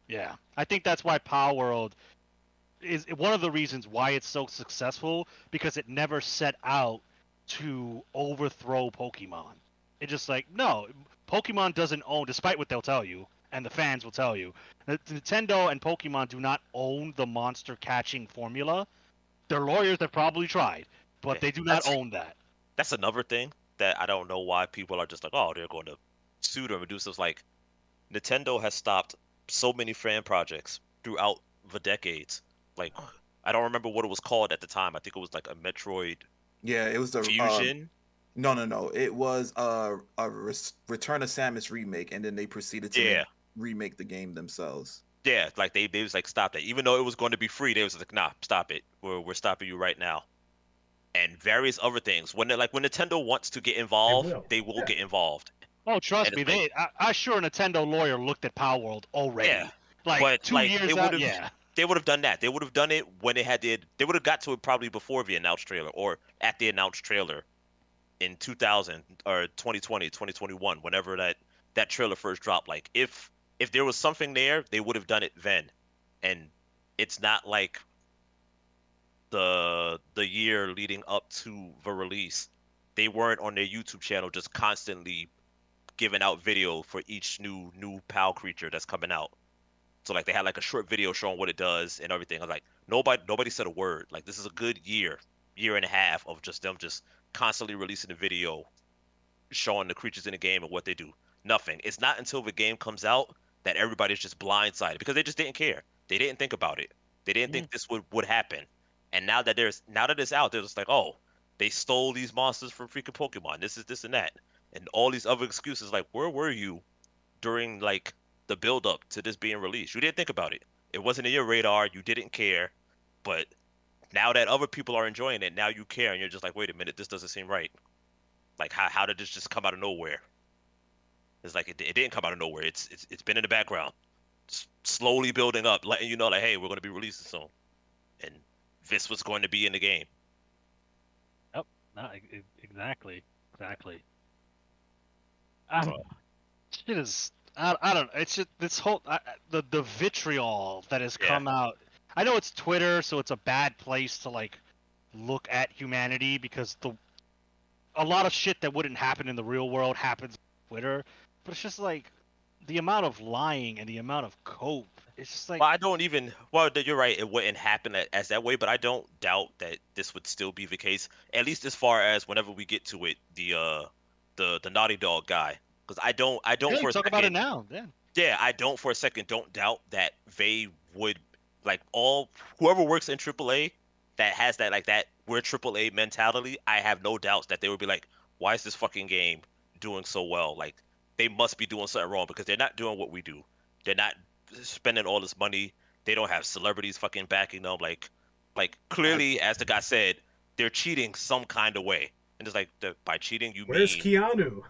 Yeah, I think that's why Palworld is one of the reasons why it's so successful, because it never set out to overthrow Pokemon. It just like, no, Pokemon doesn't own, despite what they'll tell you, and the fans will tell you, that Nintendo and Pokemon do not own the monster catching formula. Their lawyers have probably tried, but Yeah, they do not that's- own that. That's another thing that I don't know why people are just like, oh, they're going to sue them and do stuff. Like, Nintendo has stopped so many fan projects throughout the decades. Like, I don't remember what it was called at the time. I think it was like a Metroid Yeah, it was the Fusion. No. It was Return of Samus remake, and then they proceeded to Yeah. remake the game themselves. Yeah, like they was like stop that. Even though it was going to be free, they was like, nah, stop it. We're stopping you right now. And various other things. When when Nintendo wants to get They involved, will. they will Yeah. get involved. Oh, And trust me, it's like, I sure a Nintendo lawyer looked at Palworld yeah, already. Like but two like years out, yeah. they would have done that. They would have done it when they would have got to it probably before the announced trailer or at the announced trailer in 2000 or 2020, 2021, whenever that trailer first dropped. Like if there was something there, they would have done it then. And it's not like the year leading up to the release, they weren't on their YouTube channel just constantly giving out video for each new PAL creature that's coming out. So like they had like a short video showing what it does and everything. I was like, nobody said a word. Like this is a good year and a half of just them just constantly releasing the video showing the creatures in the game and what they do. Nothing. It's not until the game comes out that everybody's just blindsided because they just didn't care. They didn't think about it. They didn't Mm. think this would happen. And now that it's out, they're just like, oh, they stole these monsters from freaking Pokemon. This is this and that. And all these other excuses like, where were you during like the build up to this being released? You didn't think about it. It wasn't in your radar. You didn't care. But now that other people are enjoying it, now you care and you're just like, wait a minute, this doesn't seem right. Like how did this just come out of nowhere? It's like it didn't come out of nowhere. It's been in the background, slowly building up, letting you know like, hey, we're going to be releasing soon, and this was going to be in the game. Yep. No, exactly. Exactly. So, Shit is. I don't. It's just this whole the vitriol that has Yeah. come out. I know it's Twitter, so it's a bad place to like look at humanity because a lot of shit that wouldn't happen in the real world happens on Twitter. But it's just like the amount of lying and the amount of cope. It's just like well, I don't even. Well, you're right. It wouldn't happen as that way, but I don't doubt that this would still be the case. At least as far as whenever we get to it, the Naughty Dog guy, because I don't really for a talk about it second. now. Yeah. Yeah, I don't for a second don't doubt that they would like all whoever works in AAA that has that like that we're AAA mentality. I have no doubts that they would be like, why is this fucking game doing so well? Like they must be doing something wrong because they're not doing what we do. They're not spending all this money. They don't have celebrities fucking backing them. Like clearly, as the guy said, they're cheating some kind of way. And it's like by cheating you Where's mean Keanu?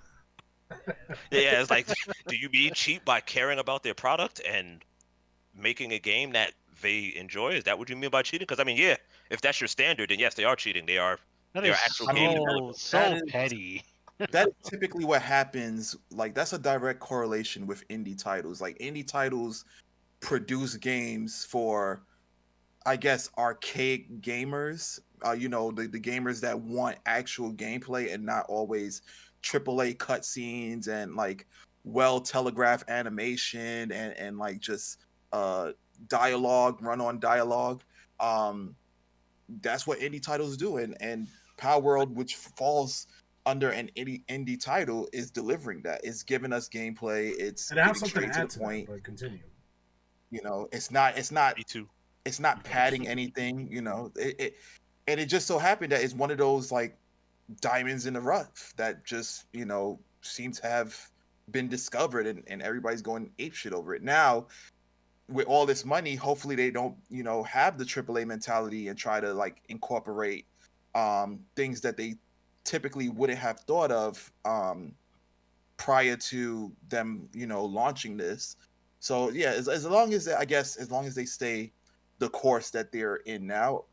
yeah, it's like, do you mean cheat by caring about their product and making a game that they enjoy? Is that what you mean by cheating? Because I mean, yeah, if that's your standard, then yes, they are cheating. That They are is actual game so developers. That so is- petty. That is typically what happens. Like that's a direct correlation with indie titles. Like indie titles produce games for, I guess, archaic gamers. The gamers that want actual gameplay and not always AAA cutscenes and like well telegraphed animation and like just dialogue, run on dialogue. Um, that's what indie titles do, and Power World, which falls under an indie title, is delivering that. It's giving us gameplay. It's And I have getting something straight to to add the to that, point. but continue. It's not Me too. padding anything. And it just so happened that it's one of those like diamonds in the rough that just seem to have been discovered, and everybody's going apeshit over it now. With all this money, hopefully they don't have the AAA mentality and try to like incorporate things that they typically wouldn't have thought of prior to them launching this. So yeah, as long as I guess as long as they stay the course that they're in now,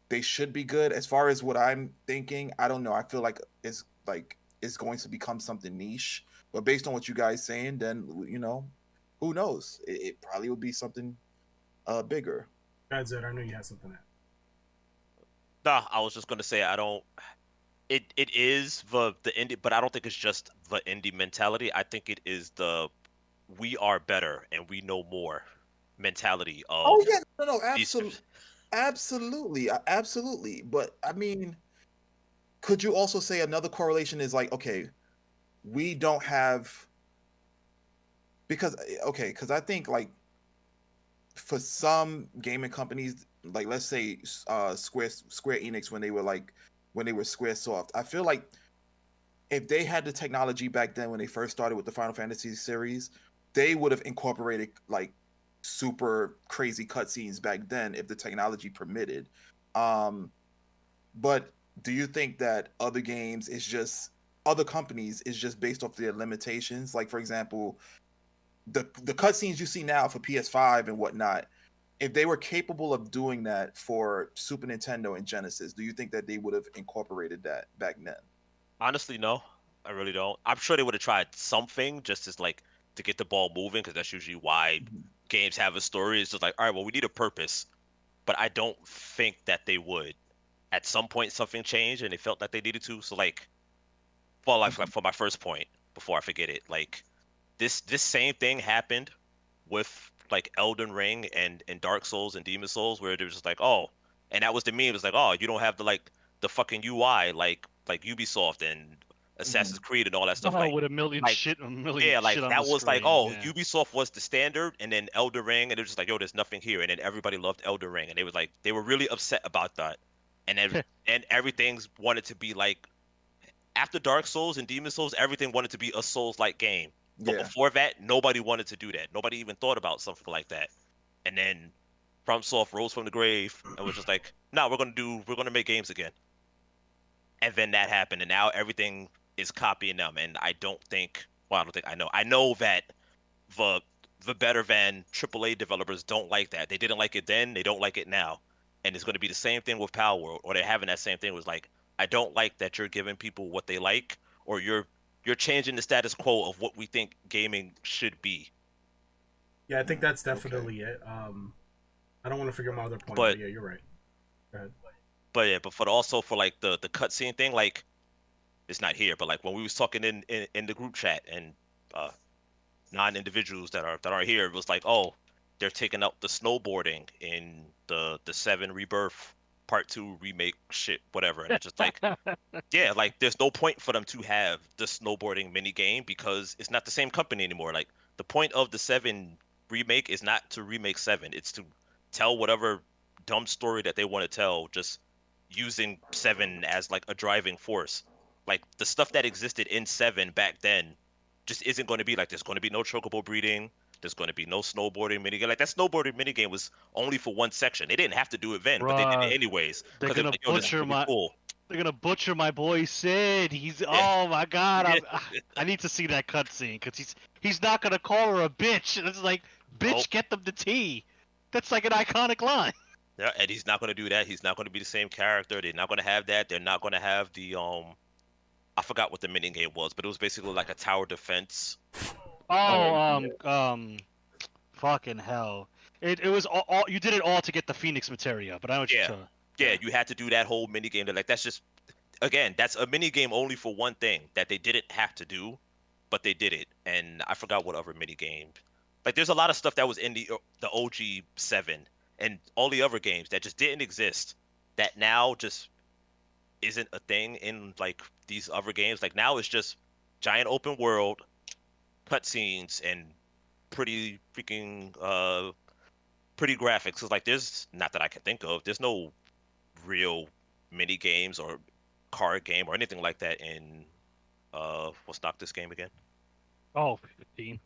they should be good. As far as what I'm thinking, I don't know. I feel like it's going to become something niche. But based on what you guys saying, then who knows? It probably will be something bigger. That's it. I know you had something to add. Nah, I was just gonna say I don't. It is the indie, but I don't think it's just the indie mentality. I think it is the we are better and we know more mentality of Oh yeah, no, these. absolutely. But I mean, could you also say another correlation is like, okay, we don't have because I think like for some gaming companies, like let's say Square Enix when they were Squaresoft, I feel like if they had the technology back then when they first started with the Final Fantasy series, they would have incorporated like super crazy cutscenes back then if the technology permitted. But do you think that other companies is just based off their limitations? Like, for example, the cutscenes you see now for PS5 and whatnot, if they were capable of doing that for Super Nintendo and Genesis, do you think that they would have incorporated that back then? Honestly, no, I really don't. I'm sure they would have tried something just as like to get the ball moving, because that's usually why Mhm. games have a story. It's just like, all right, well, we need a purpose, but I don't think that they would. At some point, something changed and they felt that they needed to. So like, like for my first point, before I forget it, like this same thing happened with like Elden Ring and Dark Souls and Demon Souls, where they're just like, oh, and that was the meme. It was like, oh, you don't have the fucking UI like Ubisoft and Assassin's Mhm. Creed and all that stuff. Oh, Like with like a million yeah, shit like on the that was like, screen. oh, Yeah. Ubisoft was the standard, and then Elden Ring, and it was just like, yo, there's nothing here, and then everybody loved Elden Ring, and they were really upset about that, and then and everything's wanted to be like after Dark Souls and Demon Souls, everything wanted to be a Souls-like game. But Yeah. before that, nobody wanted to do that. Nobody even thought about something like that. And then FromSoft rose from the grave and was just like, "No, we're gonna make games again." And then that happened, and now everything is copying them. And I don't think, well, I don't think I know that the the better than AAA developers don't like that. They didn't like it then, they don't like it now. And it's going to be the same thing with Palworld, or they're having that same thing. Was like, I don't like that you're giving people what they like, or you're changing the status quo of what we think gaming should be. Yeah, I think that's Okay. definitely it. I don't want to figure my other point, but But yeah, you're right. Go ahead. but for also for like the cutscene thing, like it's not here, but like when we was talking in the group chat and uh non-individuals that are here, it was like, oh, they're taking out the snowboarding in the Seven Rebirth Part Two remake shit, whatever, and it's just like, yeah, like there's no point for them to have the snowboarding mini game because it's not the same company anymore. Like the point of the Seven remake is not to remake Seven; it's to tell whatever dumb story that they want to tell, just using Seven as like a driving force. Like the stuff that existed in Seven back then just isn't going to be like there's going to be no chocobo breeding. There's going to be no snowboarding minigame. Like that snowboarding minigame was only for one section. They didn't have to do it then, but they did it Bruh, anyways they're because it was gonna like, yo, this is butcher gonna be my cool. they're gonna butcher my boy Sid. He's Yeah, oh my god, yeah. I need to see that cutscene because he's not gonna call her a bitch. And it's like, Nope. bitch, get them the tea. That's like an iconic line. Yeah, and he's not going to do that. He's not going to be the same character. They're not going to have that. They're not going to have the I forgot what the minigame was, but it was basically like a tower defense. Oh, Yeah. fucking hell. It was all you did it all to get the Phoenix materia, but I know what you're Yeah, talking. yeah. Yeah. You had to do that whole minigame. Like that's just again, that's a minigame only for one thing that they didn't have to do, but they did it. And I forgot what other minigame. Like there's a lot of stuff that was in the OG 7 and all the other games that just didn't exist that now just isn't a thing in like these other games. Like now it's just giant open world cutscenes and pretty freaking pretty graphics. Cause like there's not that I can think of. There's no real mini games or card game or anything like that in what's not this game again? Oh, 15.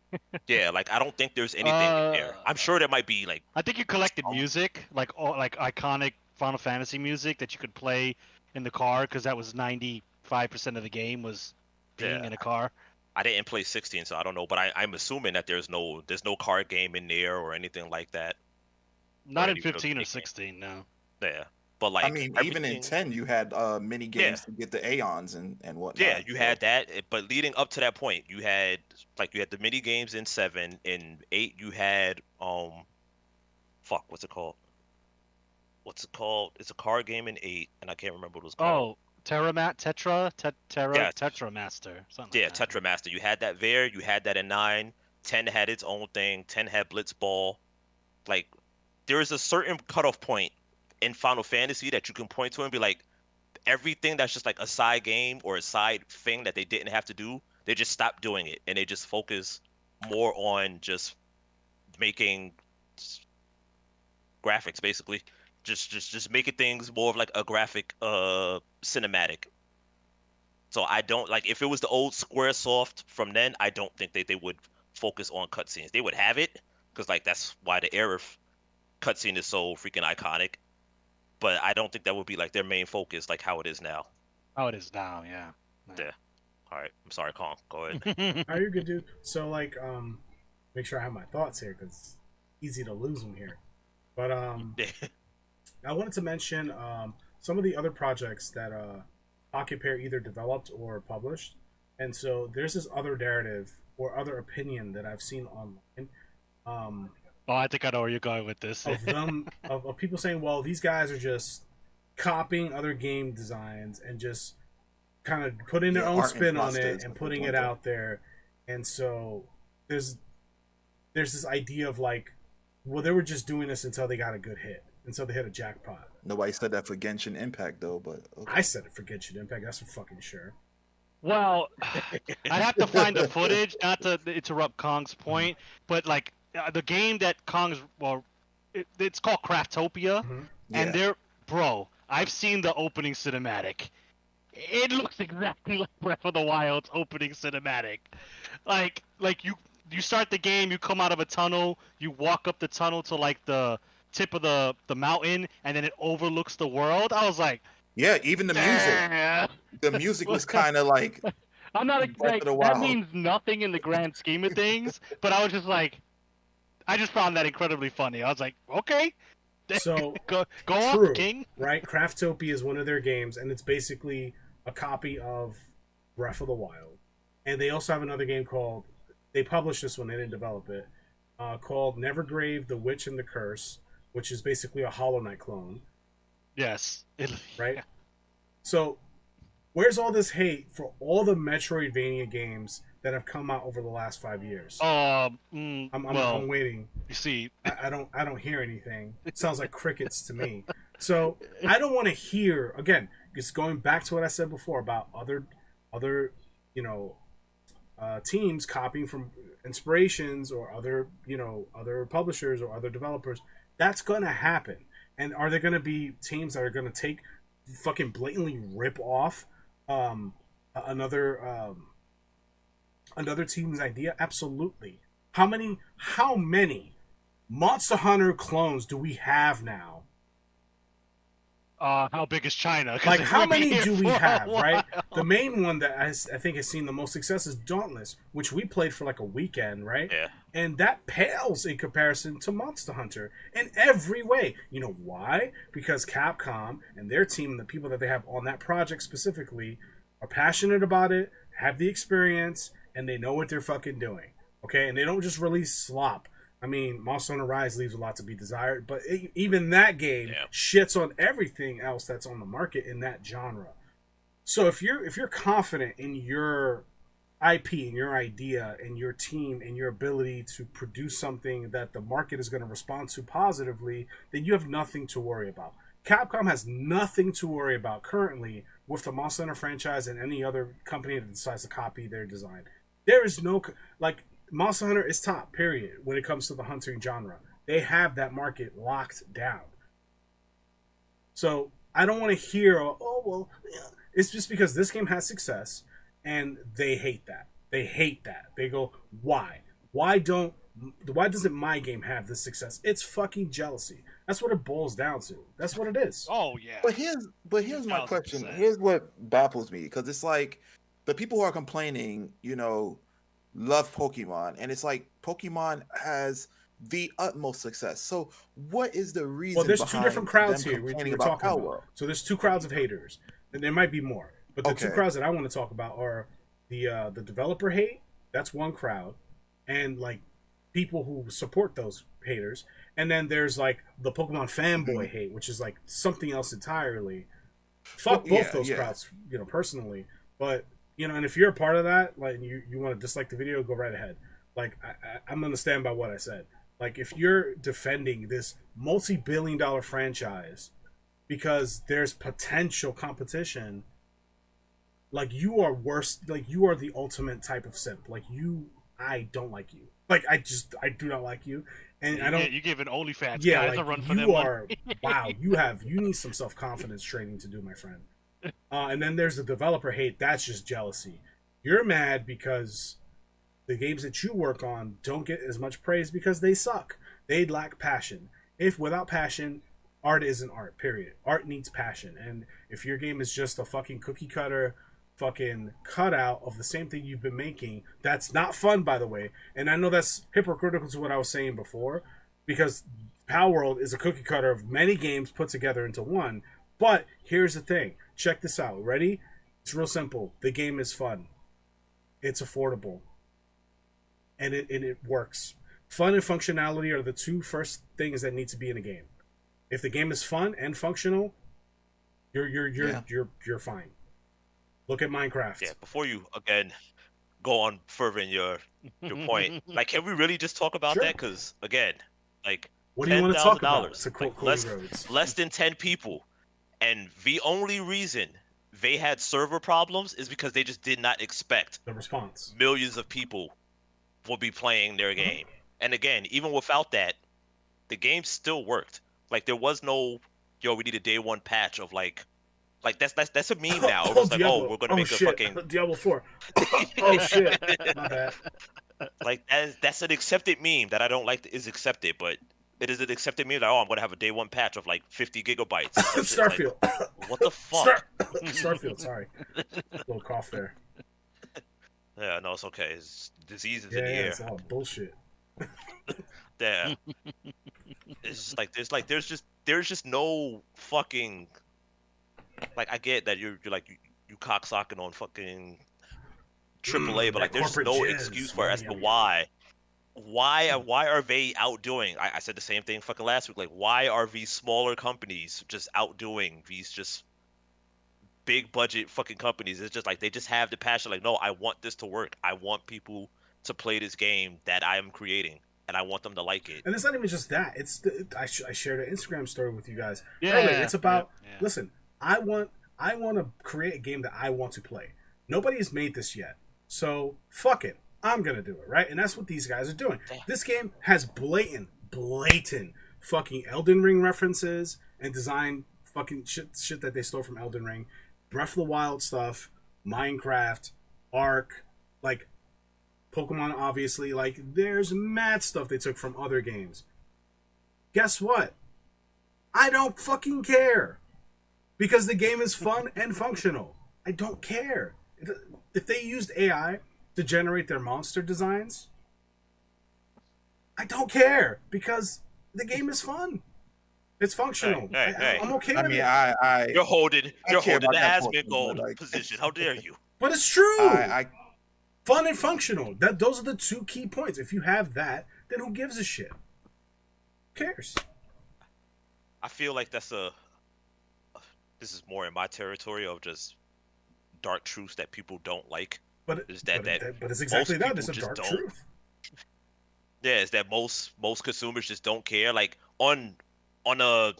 Yeah, like I don't think there's anything in Uh, there. I'm sure there might be like I think you collected some. music, like all like iconic Final Fantasy music that you could play in the car, because that was 95% of the game was being Yeah, in a car. I didn't play 16, so I don't know. But I'm assuming that there's no card game in there or anything like that or Not in any real 15 or mini game. 16, no. Yeah, but I like mean, even in everything. 10, you had mini Yeah, games to get the Aeons and yeah, whatnot. you So had that, but leading up to that point, you had the mini games in 7. In 8, you had fuck, what's it called? What's it called? It's a card game in 8, and I can't remember what it was called. Oh, Terra, Yeah, Tetra Master, something yeah, like that. Tetra Master. You had that there. You had that in 9. 10 had its own thing. 10 had Blitzball. Like there is a certain cutoff point in Final Fantasy that you can point to and be like, everything that's just like a side game or a side thing that they didn't have to do, they just stopped doing it and they just focus more on just making graphics basically. Just making things more of like a graphic cinematic. So I don't like if it was the old Squaresoft from then, I don't think they would focus on cutscenes. They would have it, because like that's why the Aerith cutscene is so freaking iconic. But I don't think that would be like their main focus, like how it is now. How it is now, yeah. Yeah. All right. I'm sorry, Kong. Go ahead. Are you good, dude? So like, make sure I have my thoughts here because it's easy to lose them here. But I wanted to mention some of the other projects that Occupare either developed or published. And so there's this other narrative or other opinion that I've seen online. Oh, I think I know where you're going with this. Of them, of people saying, well, these guys are just copying other game designs and just kind of putting their own spin on it and putting it out there. And so there's this idea of like, well, they were just doing this until they got a good hit, until they hit a jackpot. Nobody said that for Genshin Impact though, but okay. I said it for Genshin Impact. That's for fucking sure. Well, I'd have to find the footage, not to interrupt Kong's point, but like the game that Kong's, well, it's called Craftopia, and I've seen the opening cinematic. It looks exactly like Breath of the Wild's opening cinematic. Like you start the game, you come out of a tunnel, you walk up the tunnel to like the tip of the mountain, and then it overlooks the world. I was like, yeah, even the music. The music was kind of like. I'm not like that means nothing in the grand scheme of things, but I was just like, I just found that incredibly funny. I was like, okay, so go on, King. Right, Craftopia is one of their games, and it's basically a copy of Breath of the Wild. And they also have another game called, they published this one, they didn't develop it, called Nevergrave, The Witch and the Curse, which is basically a Hollow Knight clone. Yes. Right? So, where's all this hate for all the Metroidvania games that have come out over the last 5 years? I'm waiting. You see, I don't hear anything. It sounds like crickets to me. So I don't want to hear, again, just going back to what I said before about other teams copying from inspirations or other publishers or other developers. That's gonna happen. And are there gonna be teams that are gonna take fucking blatantly rip off another team's idea? Absolutely. How many Monster Hunter clones do we have now? How big is China? Like, how many do we have, right? The main one that I think has seen the most success is Dauntless, which we played for like a weekend, right? Yeah. And that pales in comparison to Monster Hunter in every way. You know why? Because Capcom and their team, the people that they have on that project specifically, are passionate about it, have the experience, and they know what they're fucking doing. Okay? And they don't just release slop. I mean, Monster Hunter Rise leaves a lot to be desired, but even that game shits on everything else that's on the market in that genre. So if you're confident in your IP and your idea and your team and your ability to produce something that the market is going to respond to positively, then you have nothing to worry about. Capcom has nothing to worry about currently with the Monster Hunter franchise and any other company that decides to copy their design. There is no, like, Monster Hunter is top, period, when it comes to the hunting genre. They have that market locked down. So I don't want to hear, it's just because this game has success and they hate that. They hate that. They go, why? Why doesn't my game have this success? It's fucking jealousy. That's what it boils down to. That's what it is. Oh yeah. But here's my question. Here's what baffles me, because it's like the people who are complaining, love Pokemon, and it's like Pokemon has the utmost success. So what is the reason? Well, there's two different crowds here we're talking about. Palworld? So there's two crowds of haters, and there might be more. But the two crowds that I want to talk about are the developer hate. That's one crowd, and like people who support those haters. And then there's like the Pokemon fanboy hate, which is like something else entirely. Fuck both those crowds, personally. But and if you're a part of that, like you want to dislike the video, go right ahead. Like I'm gonna stand by what I said. Like if you're defending this multi-billion-dollar franchise because there's potential competition, like you are worse. Like you are the ultimate type of simp. Like I don't like you. Like I do not like you. And I don't. You give an OnlyFans guys like, a run for you them. Are wow. You need some self-confidence training to do, my friend. And then there's the developer hate. That's just jealousy. You're mad because The games that you work on don't get as much praise because they suck. They lack passion. If without passion, art isn't art, period. Art needs passion. And if your game is just a fucking cookie cutter fucking cutout of the same thing you've been making, that's not fun, by the way. And I know that's hypocritical to what I was saying before, because Palworld is a cookie cutter of many games put together into one. But here's the thing. Check this out. Ready? It's real simple. The game is fun. It's affordable. And it works. Fun and functionality are the two first things that need to be in a game. If the game is fun and functional, you're fine. Look at Minecraft. Yeah, before you again go on further in your point, like, can we really just talk about Sure. that? Because again, like, What do you want to talk about? $10,000, To quote like, Cody Rhodes. less than 10 people, and the only reason they had server problems is because they just did not expect The response. millions of people will be playing their game. And again, even without that, the game still worked. Like, there was no, yo, we need a day one patch of like that's a meme now. It was like, Diablo. oh, we're gonna make shit. a fucking Diablo 4. Oh shit. My bad. like that's an accepted meme that I don't like is accepted, but it is an accepted meme that, oh, I'm gonna have a day one patch of like 50 gigabytes. Starfield. Like, what the fuck? Starfield, sorry. Little cough there. Yeah, no, it's okay. It's diseases Yeah, in the air. it's all bullshit. Yeah. It's just like there's just no fucking, like, I get that you're like you cocksocking on fucking AAA, but like that there's corporate no jizz. excuse for it as to Yeah. why are they outdoing? I said the same thing fucking last week. Like, why are these smaller companies just outdoing these just big budget fucking companies? It's just like they just have the passion. Like, no, I want this to work. I want people to play this game that I am creating, and I want them to like it. And it's not even just that. It's I shared an Instagram story with you guys Yeah, earlier. It's about yeah. listen. I want to create a game that I want to play. Nobody has made this yet, so fuck it. I'm gonna do it, right? And that's what these guys are doing. Damn. This game has blatant fucking Elden Ring references and design fucking shit that they stole from Elden Ring, Breath of the Wild stuff, Minecraft, Ark, like Pokemon, obviously. Like, there's mad stuff they took from other games. Guess what? I don't fucking care. Because the game is fun and functional. I don't care. If they used AI to generate their monster designs, I don't care. Because the game is fun. It's functional. Hey. I'm okay I with mean, it. You're holding care about the that Asmund portion, gold but, like- position. How dare you? But it's true. I Fun and functional. Those are the two key points. If you have that, then who gives a shit? Who cares? I feel like this is more in my territory of just dark truths that people don't like. But Is but that it's exactly most that. It's a people dark just don't. truth. Yeah, is that most consumers just don't care. Like, on a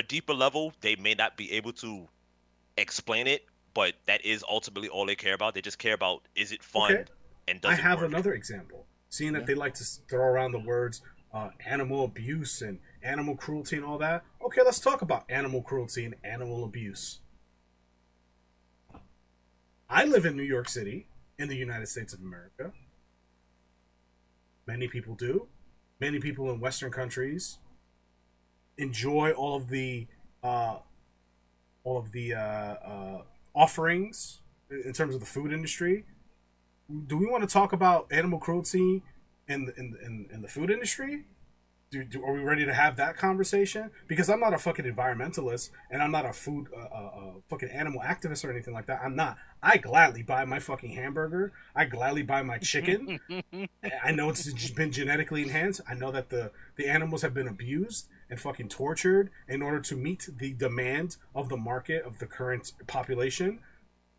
deeper level, they may not be able to explain it, but that is ultimately all they care about. They just care about, is it fun, Okay. and does I it have work? another example. Seeing that they like to throw around the words animal abuse and animal cruelty and all that. Okay, let's talk about animal cruelty and animal abuse. I live in New York City, in the United States of America. Many people do. Many people in Western countries enjoy all of the offerings in terms of the food industry. Do we want to talk about animal cruelty in the food industry? Are we ready to have that conversation? Because I'm not a fucking environmentalist and I'm not a food fucking animal activist or anything like that. I'm not. I gladly buy my fucking hamburger. I gladly buy my chicken. I know it's been genetically enhanced. I know that the animals have been abused and fucking tortured in order to meet the demand of the market of the current population.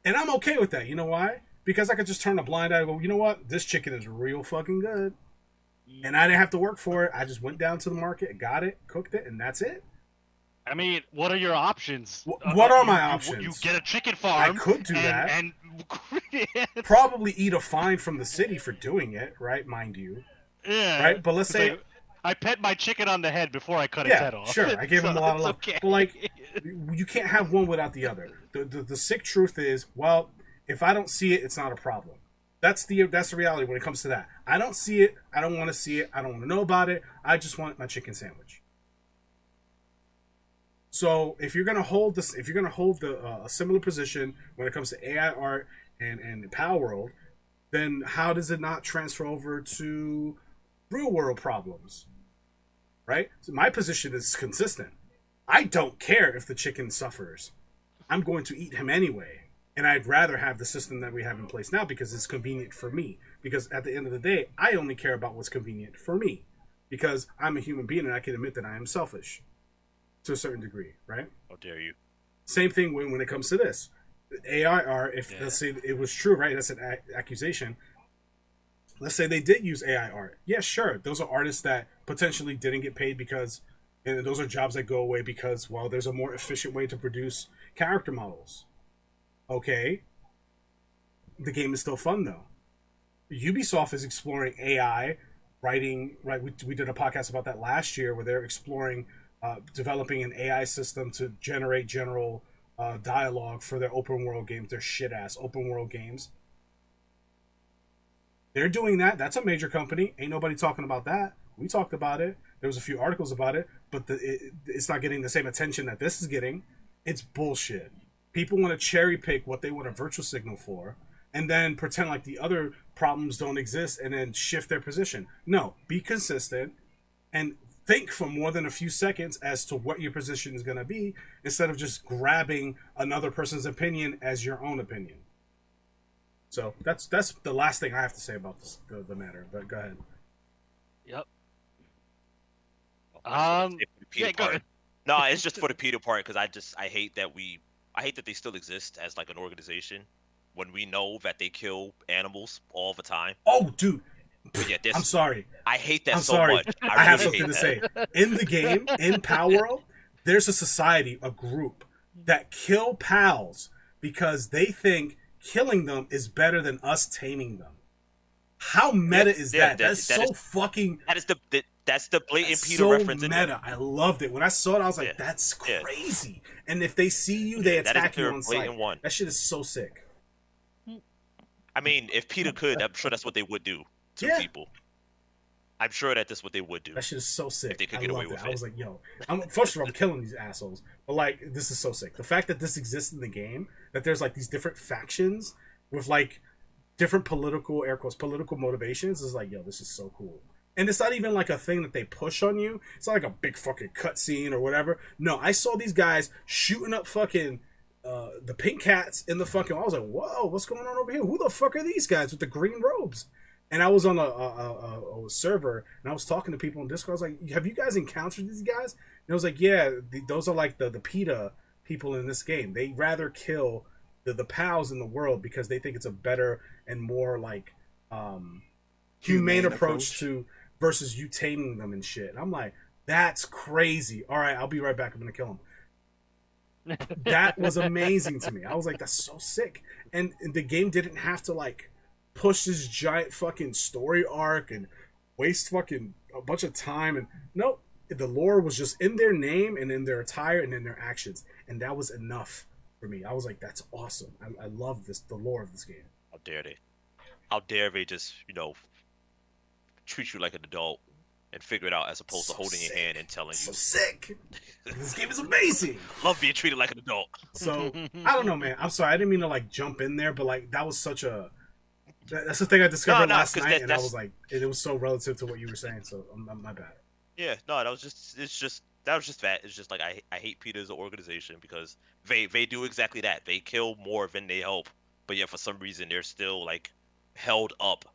And I'm okay with that. You know why? Because I could just turn a blind eye and go, you know what? This chicken is real fucking good. And I didn't have to work for it. I just went down to the market, got it, cooked it, and that's it. I mean, what are your options? What are my options? You get a chicken farm. I could do that. And Probably eat a fine from the city for doing it, right? Mind you. yeah, Right? But let's say... I pet my chicken on the head before I cut its head Yeah, off. sure. I gave him a lot of love. Okay. But, like, you can't have one without the other. The sick truth is, well, if I don't see it, it's not a problem. That's the reality when it comes to that. I don't see it. I don't want to see it. I don't want to know about it. I just want my chicken sandwich. So if you're gonna hold this, if you're gonna hold a similar position when it comes to AI art and Palworld, then how does it not transfer over to real world problems? Right? So my position is consistent. I don't care if the chicken suffers. I'm going to eat him anyway. And I'd rather have the system that we have in place now because it's convenient for me. Because at the end of the day, I only care about what's convenient for me. Because I'm a human being and I can admit that I am selfish to a certain degree, right? How dare you? Same thing when it comes to this. AI art, if let's say it was true, right? That's an accusation. Let's say they did use AI art. Yeah, sure. Those are artists that potentially didn't get paid because, and those are jobs that go away because, well, there's a more efficient way to produce character models. Okay. The game is still fun though. Ubisoft is exploring AI writing, right? We did a podcast about that last year where they're exploring developing an AI system to generate general dialogue for their open world games, their shit ass open world games. They're doing that. That's a major company. Ain't nobody talking about that. We talked about it. There was a few articles about it, but it's not getting the same attention that this is getting. It's bullshit. People want to cherry pick what they want a virtual signal for and then pretend like the other problems don't exist and then shift their position. No, be consistent and think for more than a few seconds as to what your position is going to be instead of just grabbing another person's opinion as your own opinion. So that's the last thing I have to say about this, the matter. But go ahead. Yep. Yeah, go ahead. No, it's just for the PETA part because I hate that they still exist as like an organization when we know that they kill animals all the time. Oh, dude. But yeah, I'm sorry. I hate that I'm so sorry. much. I have something to say. In the game, in Palworld, there's a society, a group that kill pals because they think killing them is better than us taming them. How meta is that? That's so fucking. That's the blatant PETA so reference. Meta. I loved it. When I saw it, I was like, "That's crazy." And if they see you, they attack you on sight. One. That shit is so sick. I mean, if PETA could, I'm sure that's what they would do to people. I'm sure that that's what they would do. That shit is so sick. If they could get away with it. I was like, yo, first of all, I'm killing these assholes. But like, this is so sick. The fact that this exists in the game, that there's like these different factions with like different political, air quotes, political motivations is like, yo, this is so cool. And it's not even like a thing that they push on you. It's not like a big fucking cutscene or whatever. No, I saw these guys shooting up fucking the pink cats in the fucking. I was like, whoa, what's going on over here? Who the fuck are these guys with the green robes? And I was on a server and I was talking to people on Discord. I was like, have you guys encountered these guys? And I was like, yeah, those are like the PETA people in this game. They rather kill the pals in the world because they think it's a better and more like humane approach to versus you taming them and shit. And I'm like, that's crazy. All right, I'll be right back. I'm gonna kill him. That was amazing to me. I was like, that's so sick. And the game didn't have to like push this giant fucking story arc and waste fucking a bunch of time. And nope, the lore was just in their name and in their attire and in their actions, and that was enough for me. I was like, that's awesome. I love this, the lore of this game. How dare they? How dare they just treat you like an adult and figure it out as opposed to holding your hand and telling you. So sick. This game is amazing. Love being treated like an adult. So I don't know, man. I'm sorry, I didn't mean to like jump in there, but like that was such a. That's the thing I discovered last night, and I was like, it was so relative to what you were saying. So my bad. Yeah, no, that was just. It's just that was just that. It's just like I hate PETA as an organization because they do exactly that. They kill more than they help, but yet for some reason they're still like held up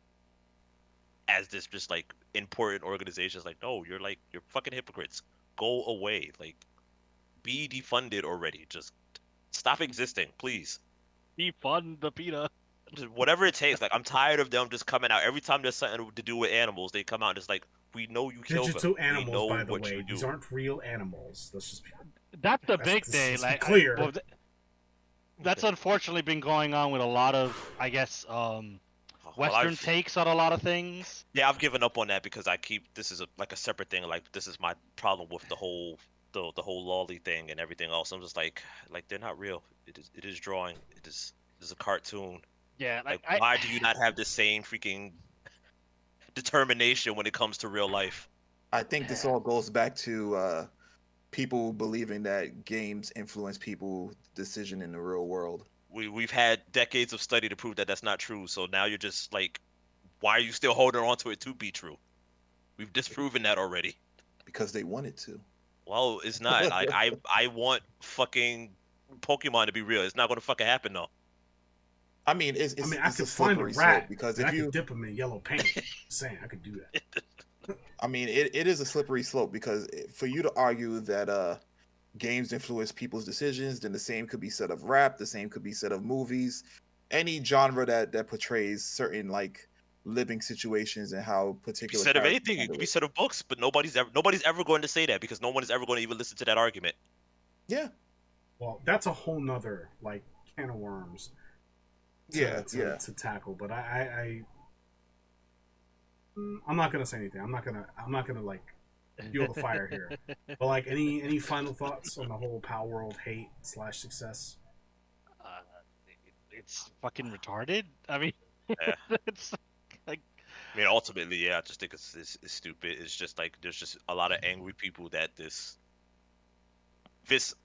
as this just like important organizations. Like, no, you're fucking hypocrites. Go away. Like, be defunded already. Just stop existing, please. Defund the PETA. Just whatever it takes. Like, I'm tired of them just coming out every time there's something to do with animals. They come out and just like, we know you killed them. Digital animals, by the way. These aren't real animals. That's the big thing. Like, clear. That's unfortunately been going on with a lot of, I guess, Western takes on a lot of things. Yeah, I've given up on that because this is a separate thing. Like, this is my problem with the whole lolly thing and everything else. I'm just like they're not real. It is drawing. It is a cartoon. Yeah, Like, why do you not have the same freaking determination when it comes to real life? I think this all goes back to people believing that games influence people's decision in the real world. We've had decades of study to prove that that's not true. So now you're just like, why are you still holding on to it to be true? We've disproven that already. Because they wanted to. Well, it's not. Like I want fucking Pokemon to be real. It's not gonna fucking happen though. I mean, I it's mean, I a could find a slippery rat slope because and if I you, could dip him in yellow paint. Saying I could do that. I mean, it is a slippery slope because for you to argue that games influence people's decisions, then the same could be said of rap, the same could be said of movies, any genre that portrays certain like living situations and how Be particular said of characters anything. It handle could be it. said of books, but nobody's ever going to say that because no one is ever going to even listen to that argument. Yeah, Well, that's a whole nother like can of worms. To tackle, but I'm not gonna say anything. I'm not gonna like fuel the fire here. But like, any final thoughts on the whole Palworld hate / success? It's fucking retarded. I mean, Yeah. it's like, I mean, ultimately, yeah, I just think it's stupid. It's just like there's just a lot of angry people that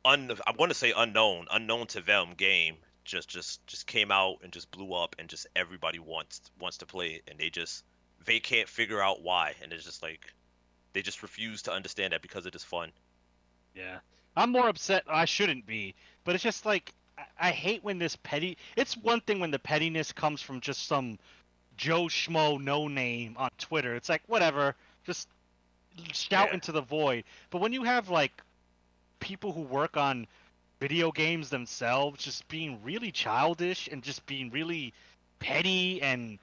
I'm going to say unknown to them game just came out and just blew up and just everybody wants to play it and they can't figure out why and it's just like they just refuse to understand that because it is fun. yeah, I'm more upset. I shouldn't be, but it's just like I hate when this petty. It's one thing when the pettiness comes from just some Joe Schmo no name on Twitter. It's like whatever, just shout Yeah. into the void. But when you have like people who work on video games themselves just being really childish and just being really petty and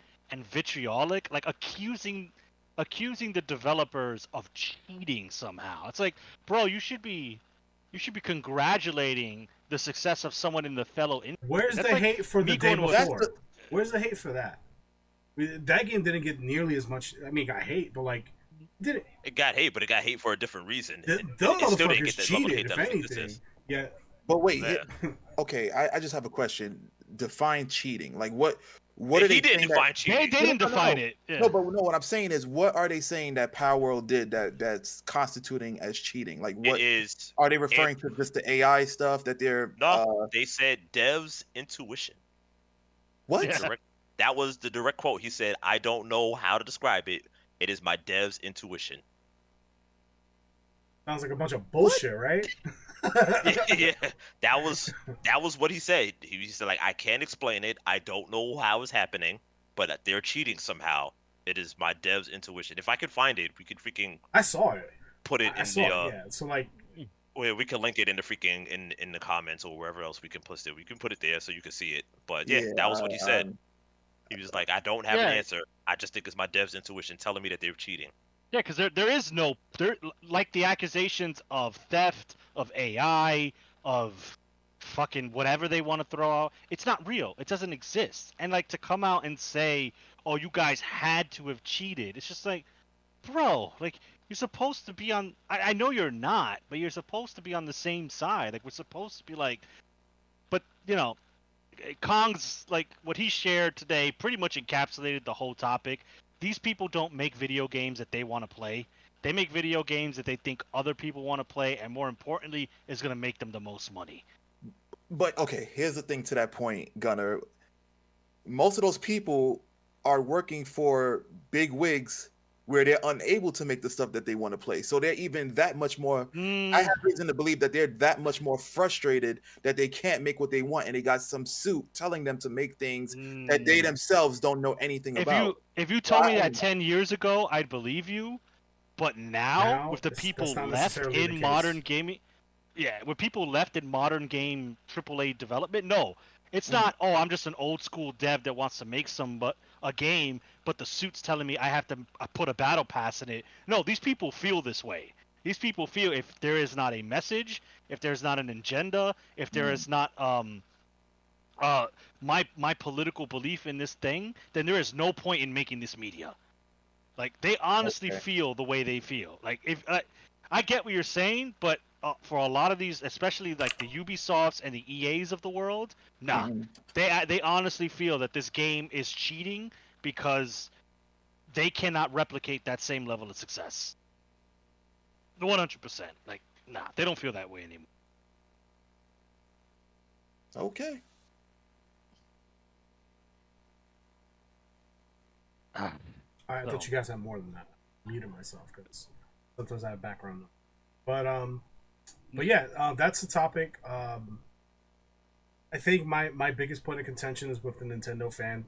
vitriolic, like accusing the developers of cheating somehow. It's like, bro, you should be congratulating the success of someone in the fellow industry. Where's That's the like hate for the me day going to a- before? Where's the hate for that? I mean, that game didn't get nearly as much. I mean, it got hate, but like, did it? It got hate, but it got hate for a different reason. The It still didn't motherfuckers get the level of hate cheated, if that it anything. is. Yeah. but wait, Yeah. okay, I just have a question. Define cheating. Like what Yeah, are they he didn't saying that- define They cheating. didn't No, no, define no. it. Yeah. No, but no, what I'm saying is, what are they saying that Palworld did that's constituting as cheating? Like, what It is are they referring to? Just the AI stuff that they're no. They said devs intuition. what? Yeah. That was the direct quote. He said, "I don't know how to describe it. It is my devs intuition." Sounds like a bunch of bullshit, right? Yeah, that was what he said. He said like, I can't explain it. I don't know how it's happening, but they're cheating somehow. It is my devs intuition. If I could find it, we could freaking I saw it. put it I in saw the it. Yeah. So like, we can link it in the freaking in the comments or wherever else we can post it. We can put it there so you can see it. But yeah, that was what he said. He was like, I don't have an answer. I just think it's my devs intuition telling me that they're cheating. Yeah, because there is no like the accusations of theft, of AI, of fucking whatever they want to throw out. It's not real. It doesn't exist. And like to come out and say, "Oh, you guys had to have cheated," it's just like, bro, like you're supposed to be on. I know you're not, but you're supposed to be on the same side. Like we're supposed to be like, but you know, Kong's like what he shared today pretty much encapsulated the whole topic. These people don't make video games that they want to play. They make video games that they think other people want to play, and more importantly, is going to make them the most money. But okay, here's the thing to that point, Gunner. Most of those people are working for big wigs where they're unable to make the stuff that they want to play. So they're even that much more. I have reason to believe that they're that much more frustrated that they can't make what they want, and they got some suit telling them to make things that they themselves don't know anything about. If you told me that 10 years ago, I'd believe you. But now with the that's people not left necessarily the in case. modern gaming, yeah, with people left in modern game AAA development, no, it's not. Oh, I'm just an old school dev that wants to make a game, but the suit's telling me I have to put a battle pass in it. No, these people feel this way. These people feel if there is not a message, if there's not an agenda, if there is not my political belief in this thing, then there is no point in making this media. Like they honestly feel the way they feel. Like if I get what you're saying, but for a lot of these, especially like the Ubisofts and the EAs of the world, nah, Mhm. they honestly feel that this game is cheating because they cannot replicate that same level of success. 100%. Like, nah, they don't feel that way anymore. Okay. I thought you guys had more than that. I muted myself because sometimes I have background. But yeah, that's the topic. I think my biggest point of contention is with the Nintendo fan,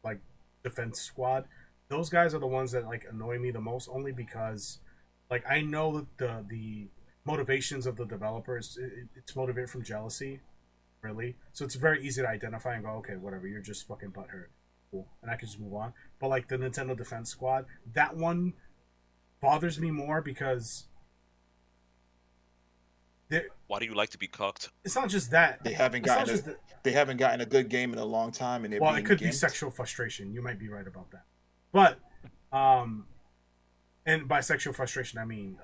like, defense squad. Those guys are the ones that like annoy me the most, only because, like, I know that the motivations of the developers, it's motivated from jealousy, really. So it's very easy to identify and go, okay, whatever, you're just fucking butthurt. Cool. And I can just move on. But like the Nintendo Defense Squad, that one bothers me more because Why do you like to be cucked? it's not just that. They haven't It's not gotten just that. they haven't gotten a good game in a long time, and they're Well, being it could be gimped. sexual frustration. You might be right about that. But, and by sexual frustration, I mean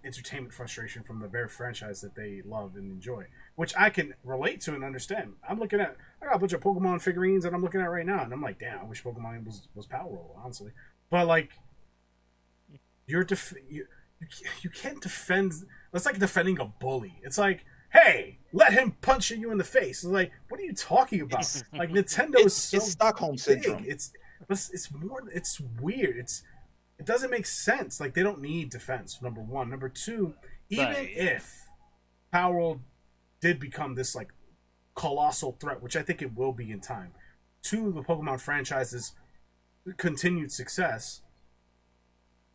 entertainment frustration from the very franchise that they love and enjoy, which I can relate to and understand. I got a bunch of Pokemon figurines that I'm looking at right now, and I'm like, damn, I wish Pokemon was Palworld, honestly. But like, you can't defend. That's like defending a bully. It's like, hey, let him punch you in the face. It's like, what are you talking about? Like, Nintendo is so It's Stockholm syndrome. big. It's more. It's weird. It doesn't make sense. Like, they don't need defense. Number one. Number two. Even Right. if Palworld did become this like colossal threat, which I think it will be in time, to the Pokemon franchise's continued success,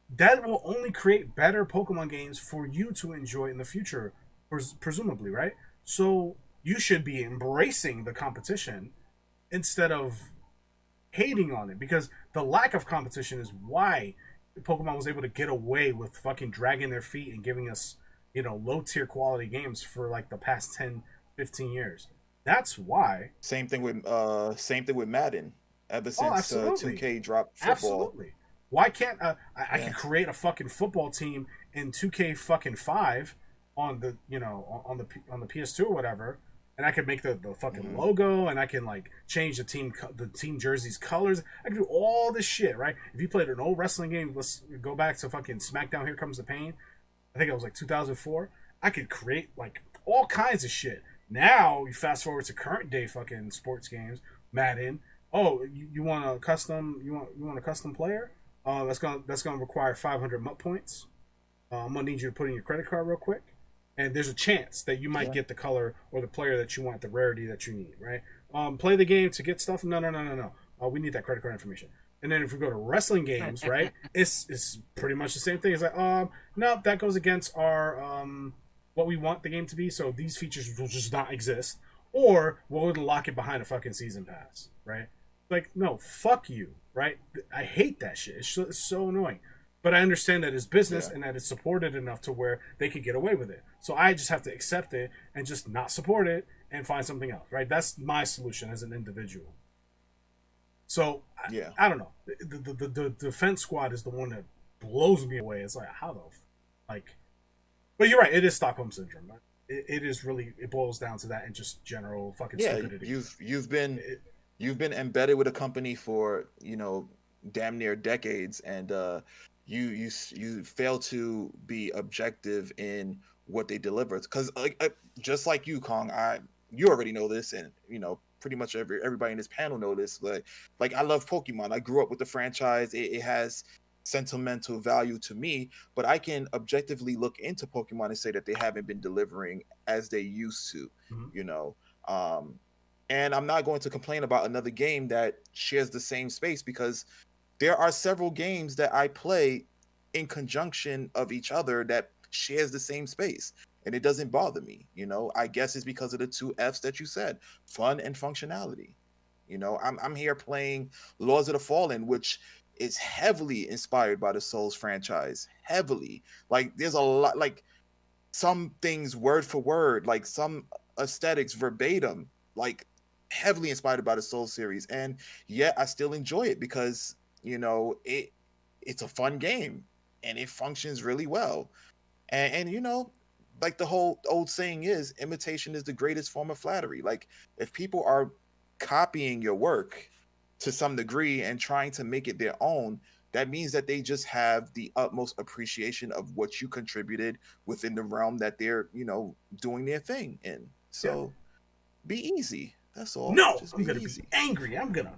that will only create better Pokemon games for you to enjoy in the future, presumably, right? So you should be embracing the competition instead of hating on it, because the lack of competition is why Pokemon was able to get away with fucking dragging their feet and giving us, low tier quality games for like the past 10, 15 years. That's why. Same thing with Madden. Ever since absolutely. 2K dropped football. Absolutely. Why can't I Yeah. could create a fucking football team in 2K fucking 5 on the on the PS2 or whatever, and I could make the fucking logo, and I can like change the team jersey's colors. I can do all this shit, right? If you played an old wrestling game, let's go back to fucking SmackDown Here Comes the Pain. I think it was like 2004. I could create like all kinds of shit. Now you fast forward to current day fucking sports games, Madden. Oh, you want a custom? You want a custom player? That's gonna require 500 MUT points. I'm gonna need you to put in your credit card real quick, and there's a chance that you might get the color or the player that you want, the rarity that you need. Right? Play the game to get stuff. No. We need that credit card information. And then if we go to wrestling games, right, it's pretty much the same thing. It's like, no, that goes against our what we want the game to be. So these features will just not exist, or we'll lock it behind a fucking season pass, right? Like, no, fuck you, right? I hate that shit. It's so annoying. But I understand that it's business and that it's supported enough to where they could get away with it. So I just have to accept it and just not support it and find something else, right? That's my solution as an individual. So, I don't know. The defense squad is the one that blows me away. It's like, how the... But you're right, it is Stockholm Syndrome. Right? It is really... It boils down to that and just general fucking stupidity. You've been embedded with a company for damn near decades, and you fail to be objective in what they deliver. Because just like you, Kong, you already know this, and pretty much everybody in this panel know this. Like I love Pokemon. I grew up with the franchise. It has sentimental value to me, but I can objectively look into Pokemon and say that they haven't been delivering as they used to. And I'm not going to complain about another game that shares the same space, because there are several games that I play in conjunction of each other that shares the same space, and it doesn't bother me. I guess it's because of the two F's that you said, fun and functionality. I'm here playing Laws of the Fallen, which is heavily inspired by the Souls franchise. Heavily. Like, there's a lot, like some things word for word, like some aesthetics verbatim, like heavily inspired by the Souls series. And yet I still enjoy it because, it's a fun game and it functions really well. And like the whole old saying is, imitation is the greatest form of flattery. Like if people are copying your work to some degree and trying to make it their own, that means that they just have the utmost appreciation of what you contributed within the realm that they're, doing their thing in. So be easy. That's all. No, Just I'm be gonna easy. be angry. I'm gonna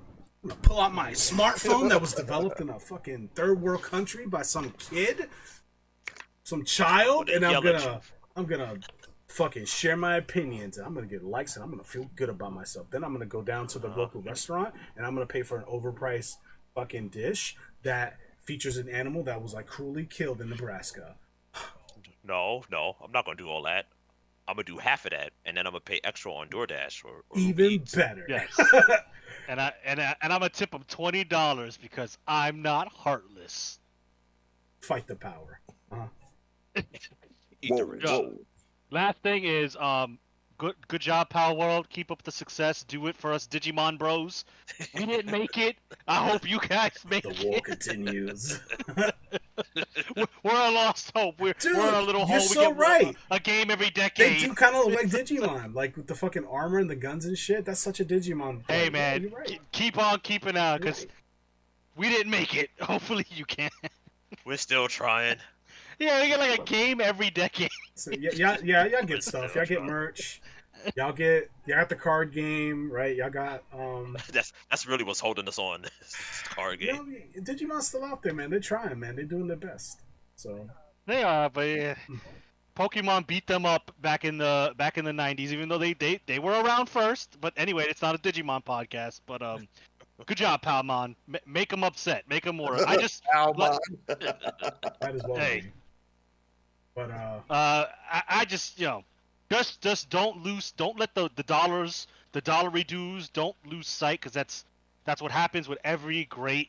pull out my smartphone that was developed in a fucking third world country by some kid, some child, and I'm gonna fucking share my opinions. And I'm gonna get likes, and I'm gonna feel good about myself. Then I'm gonna go down to the local restaurant, and I'm gonna pay for an overpriced fucking dish that features an animal that was like cruelly killed in Nebraska. No, I'm not gonna do all that. I'm gonna do half of that, and then I'm gonna pay extra on DoorDash or Even Uber Eats. better. Yes. and I'm gonna tip them $20 because I'm not heartless. Fight the power. Eat the rich. Whoa. Last thing is good job, Palworld. Keep up the success. Do it for us Digimon bros. We didn't make it. I hope you guys make it. The war continues. We're a lost hope. We're in a little hole. You're so we get right. a game every They decade. do kind of look like Digimon, like with the fucking armor and the guns and shit. That's such a Digimon. Hey Yeah, man, you're right. keep on keeping on, You're because right. we didn't make it. Hopefully you can. We're still trying. Yeah, we get like a game every decade. So, y'all get stuff. Y'all get merch. Y'all got the card game, right? Y'all got That's really what's holding us on this card game. Digimon's still out there, man. They're trying, man. They're doing their best. So They are, but Pokemon beat them up back in the 90s, even though they were around first. But anyway, it's not a Digimon podcast. But good job, Palmon. Make them upset. Make them more. I just Palmon. might as well Hey. be. But I just just don't let the dollary dues don't lose sight, because that's what happens with every great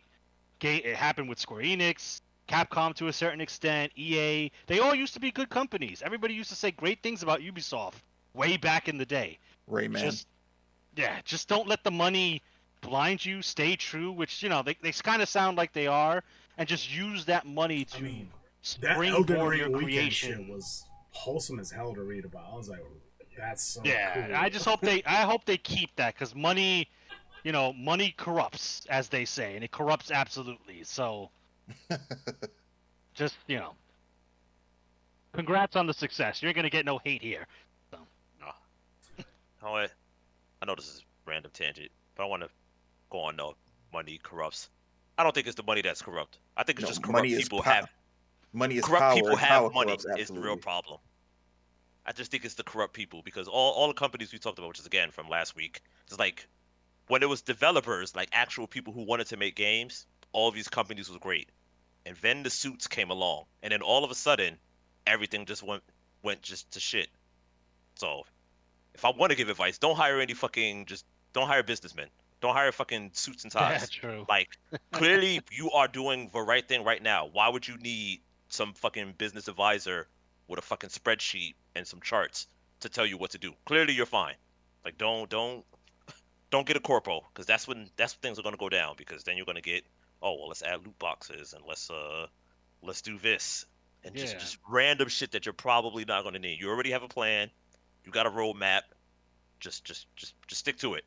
game. It happened with Square Enix, Capcom to a certain extent, EA. They all used to be good companies. Everybody used to say great things about Ubisoft way back in the day. Rayman. Just don't let the money blind you. Stay true, which they kind of sound like they are, and just use that money to that Elden springboard Ring your weekend creation. shit was wholesome as hell to read about. I was like, that's so Yeah, cool. I just hope they keep that, because money, money corrupts, as they say, and it corrupts absolutely. So, just congrats on the success. You're gonna get no hate here. So. I know this is a random tangent, but I want to go on. No, money corrupts. I don't think it's the money that's corrupt. I think it's just corrupt people have. Money is corrupt power. people And have power money corrupts, is the real absolutely. problem. I just think it's the corrupt people, because all the companies we talked about, which is again from last week, it's like when it was developers, like actual people who wanted to make games, all these companies was great. And then the suits came along, and then all of a sudden, everything just went just to shit. So, if I want to give advice, don't hire businessmen. Don't hire fucking suits and ties. Yeah, true. Like, clearly you are doing the right thing right now. Why would you need some fucking business advisor with a fucking spreadsheet and some charts to tell you what to do? Clearly you're fine. Like, don't get a corpo, because that's when things are gonna go down, because then you're gonna get, oh well, let's add loot boxes and let's do this and just random shit that you're probably not gonna need. You already have a plan. You got a roadmap. Just stick to it.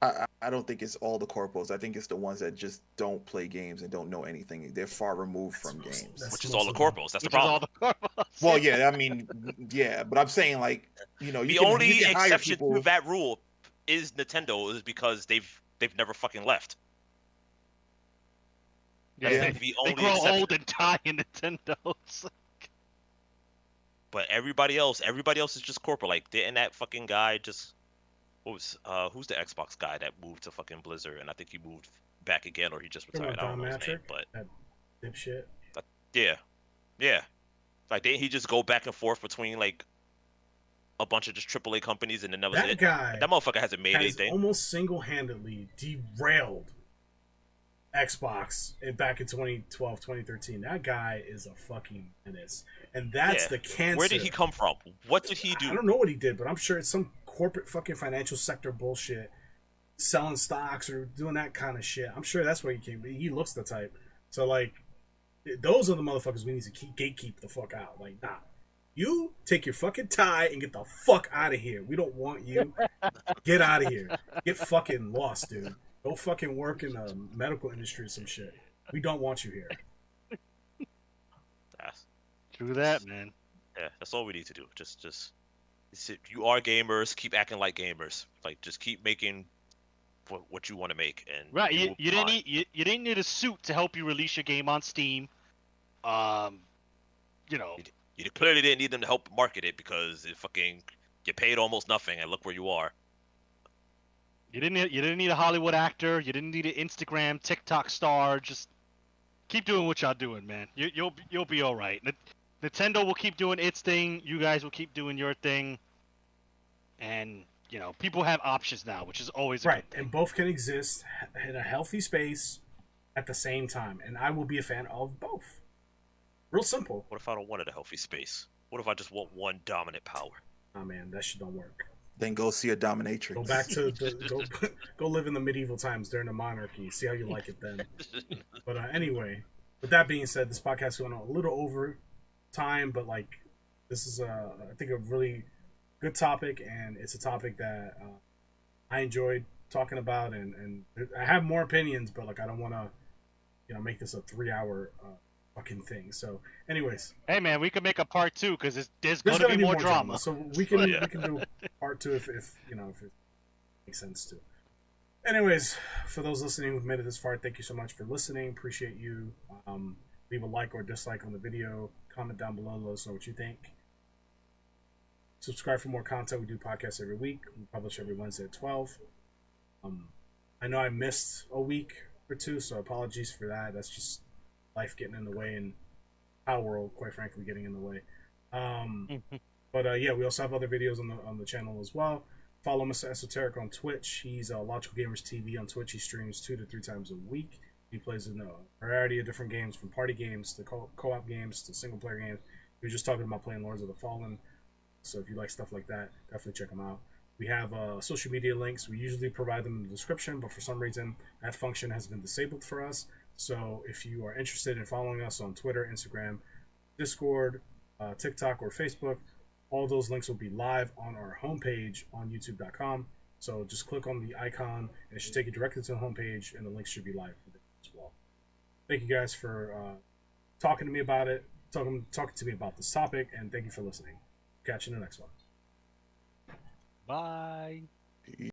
I don't think it's all the corpos. I think it's the ones that just don't play games and don't know anything. They're far removed from games. Which is all the corpos. That's the problem. Well, yeah, I mean, yeah, but I'm saying, like, the only exception to that rule is Nintendo, is because they've never fucking left. Yeah, the they only grow exception. old and die in Nintendos. But everybody else is just corporate. Like, didn't that fucking guy just who's the Xbox guy that moved to fucking Blizzard, and I think he moved back again, or he just retired. I don't know his name, but that dipshit. Yeah. Like, didn't he just go back and forth between like a bunch of just AAA companies, and then that was it? That motherfucker hasn't made anything. Almost single-handedly derailed Xbox back in 2012, 2013. That guy is a fucking menace. And that's the cancer. Where did he come from? What did he do? I don't know what he did, but I'm sure it's some corporate fucking financial sector bullshit. Selling stocks or doing that kind of shit. I'm sure that's where he came. He looks the type. So, like, those are the motherfuckers we need to gatekeep the fuck out. Like, nah. You take your fucking tie and get the fuck out of here. We don't want you. Get out of here. Get fucking lost, dude. Go fucking work in the medical industry or some shit. We don't want you here. That's, True that, man. yeah, that's all we need to do. Just you are gamers. Keep acting like gamers. Like, just keep making what you want to make, and Right, you you, will be you didn't fine. need you didn't need a suit to help you release your game on Steam. You know, You clearly didn't need them to help market it because you paid almost nothing, and look where you are. you didn't need a Hollywood actor. You didn't need an Instagram, TikTok star. Just keep doing what y'all doing, man. You'll be all right. Nintendo will keep doing its thing. You guys will keep doing your thing. And you know, people have options now, which is always a Right, good thing. and both can exist in a healthy space at the same time, and I will be a fan of both. Real simple. What if I don't want a healthy space? What if I just want one dominant power? Oh man, that shit don't work. Then go see a dominatrix. Go back to go live in the medieval times during the monarchy. See how you like it then. But anyway, with that being said, this podcast is going on a little over time, but like this is I think a really good topic, and it's a topic that I enjoyed talking about, and I have more opinions, but like I don't want to make this a 3-hour fucking thing. So anyways, Hey man, we could make a part 2 because there's there's gonna be more drama. so we can Yeah. we can do part 2 if it makes sense to. Anyways, for those listening who've made it this far, thank you so much for listening. Appreciate you. Leave a like or dislike on the video. Comment down below. Let us know what you think. Subscribe for more content. We do podcasts every week. We publish every Wednesday at 12. I know I missed a week or two, so apologies for that. That's just life getting in the way, and Palworld, quite frankly, getting in the way. But yeah, we also have other videos on the channel as well. Follow Mr. Esoteric on Twitch. He's Logical Gamers TV on Twitch. He streams 2 to 3 times a week. He plays in a variety of different games, from party games to co-op games to single-player games. We were just talking about playing Lords of the Fallen. So if you like stuff like that, definitely check them out. We have social media links. We usually provide them in the description, but for some reason, that function has been disabled for us. So if you are interested in following us on Twitter, Instagram, Discord, TikTok, or Facebook, all those links will be live on our homepage on youtube.com. So just click on the icon, and it should take you directly to the homepage, and the links should be live as well. Thank you guys for talking to me about it, talking to me about this topic, and thank you for listening. Catch you in the next one. Bye.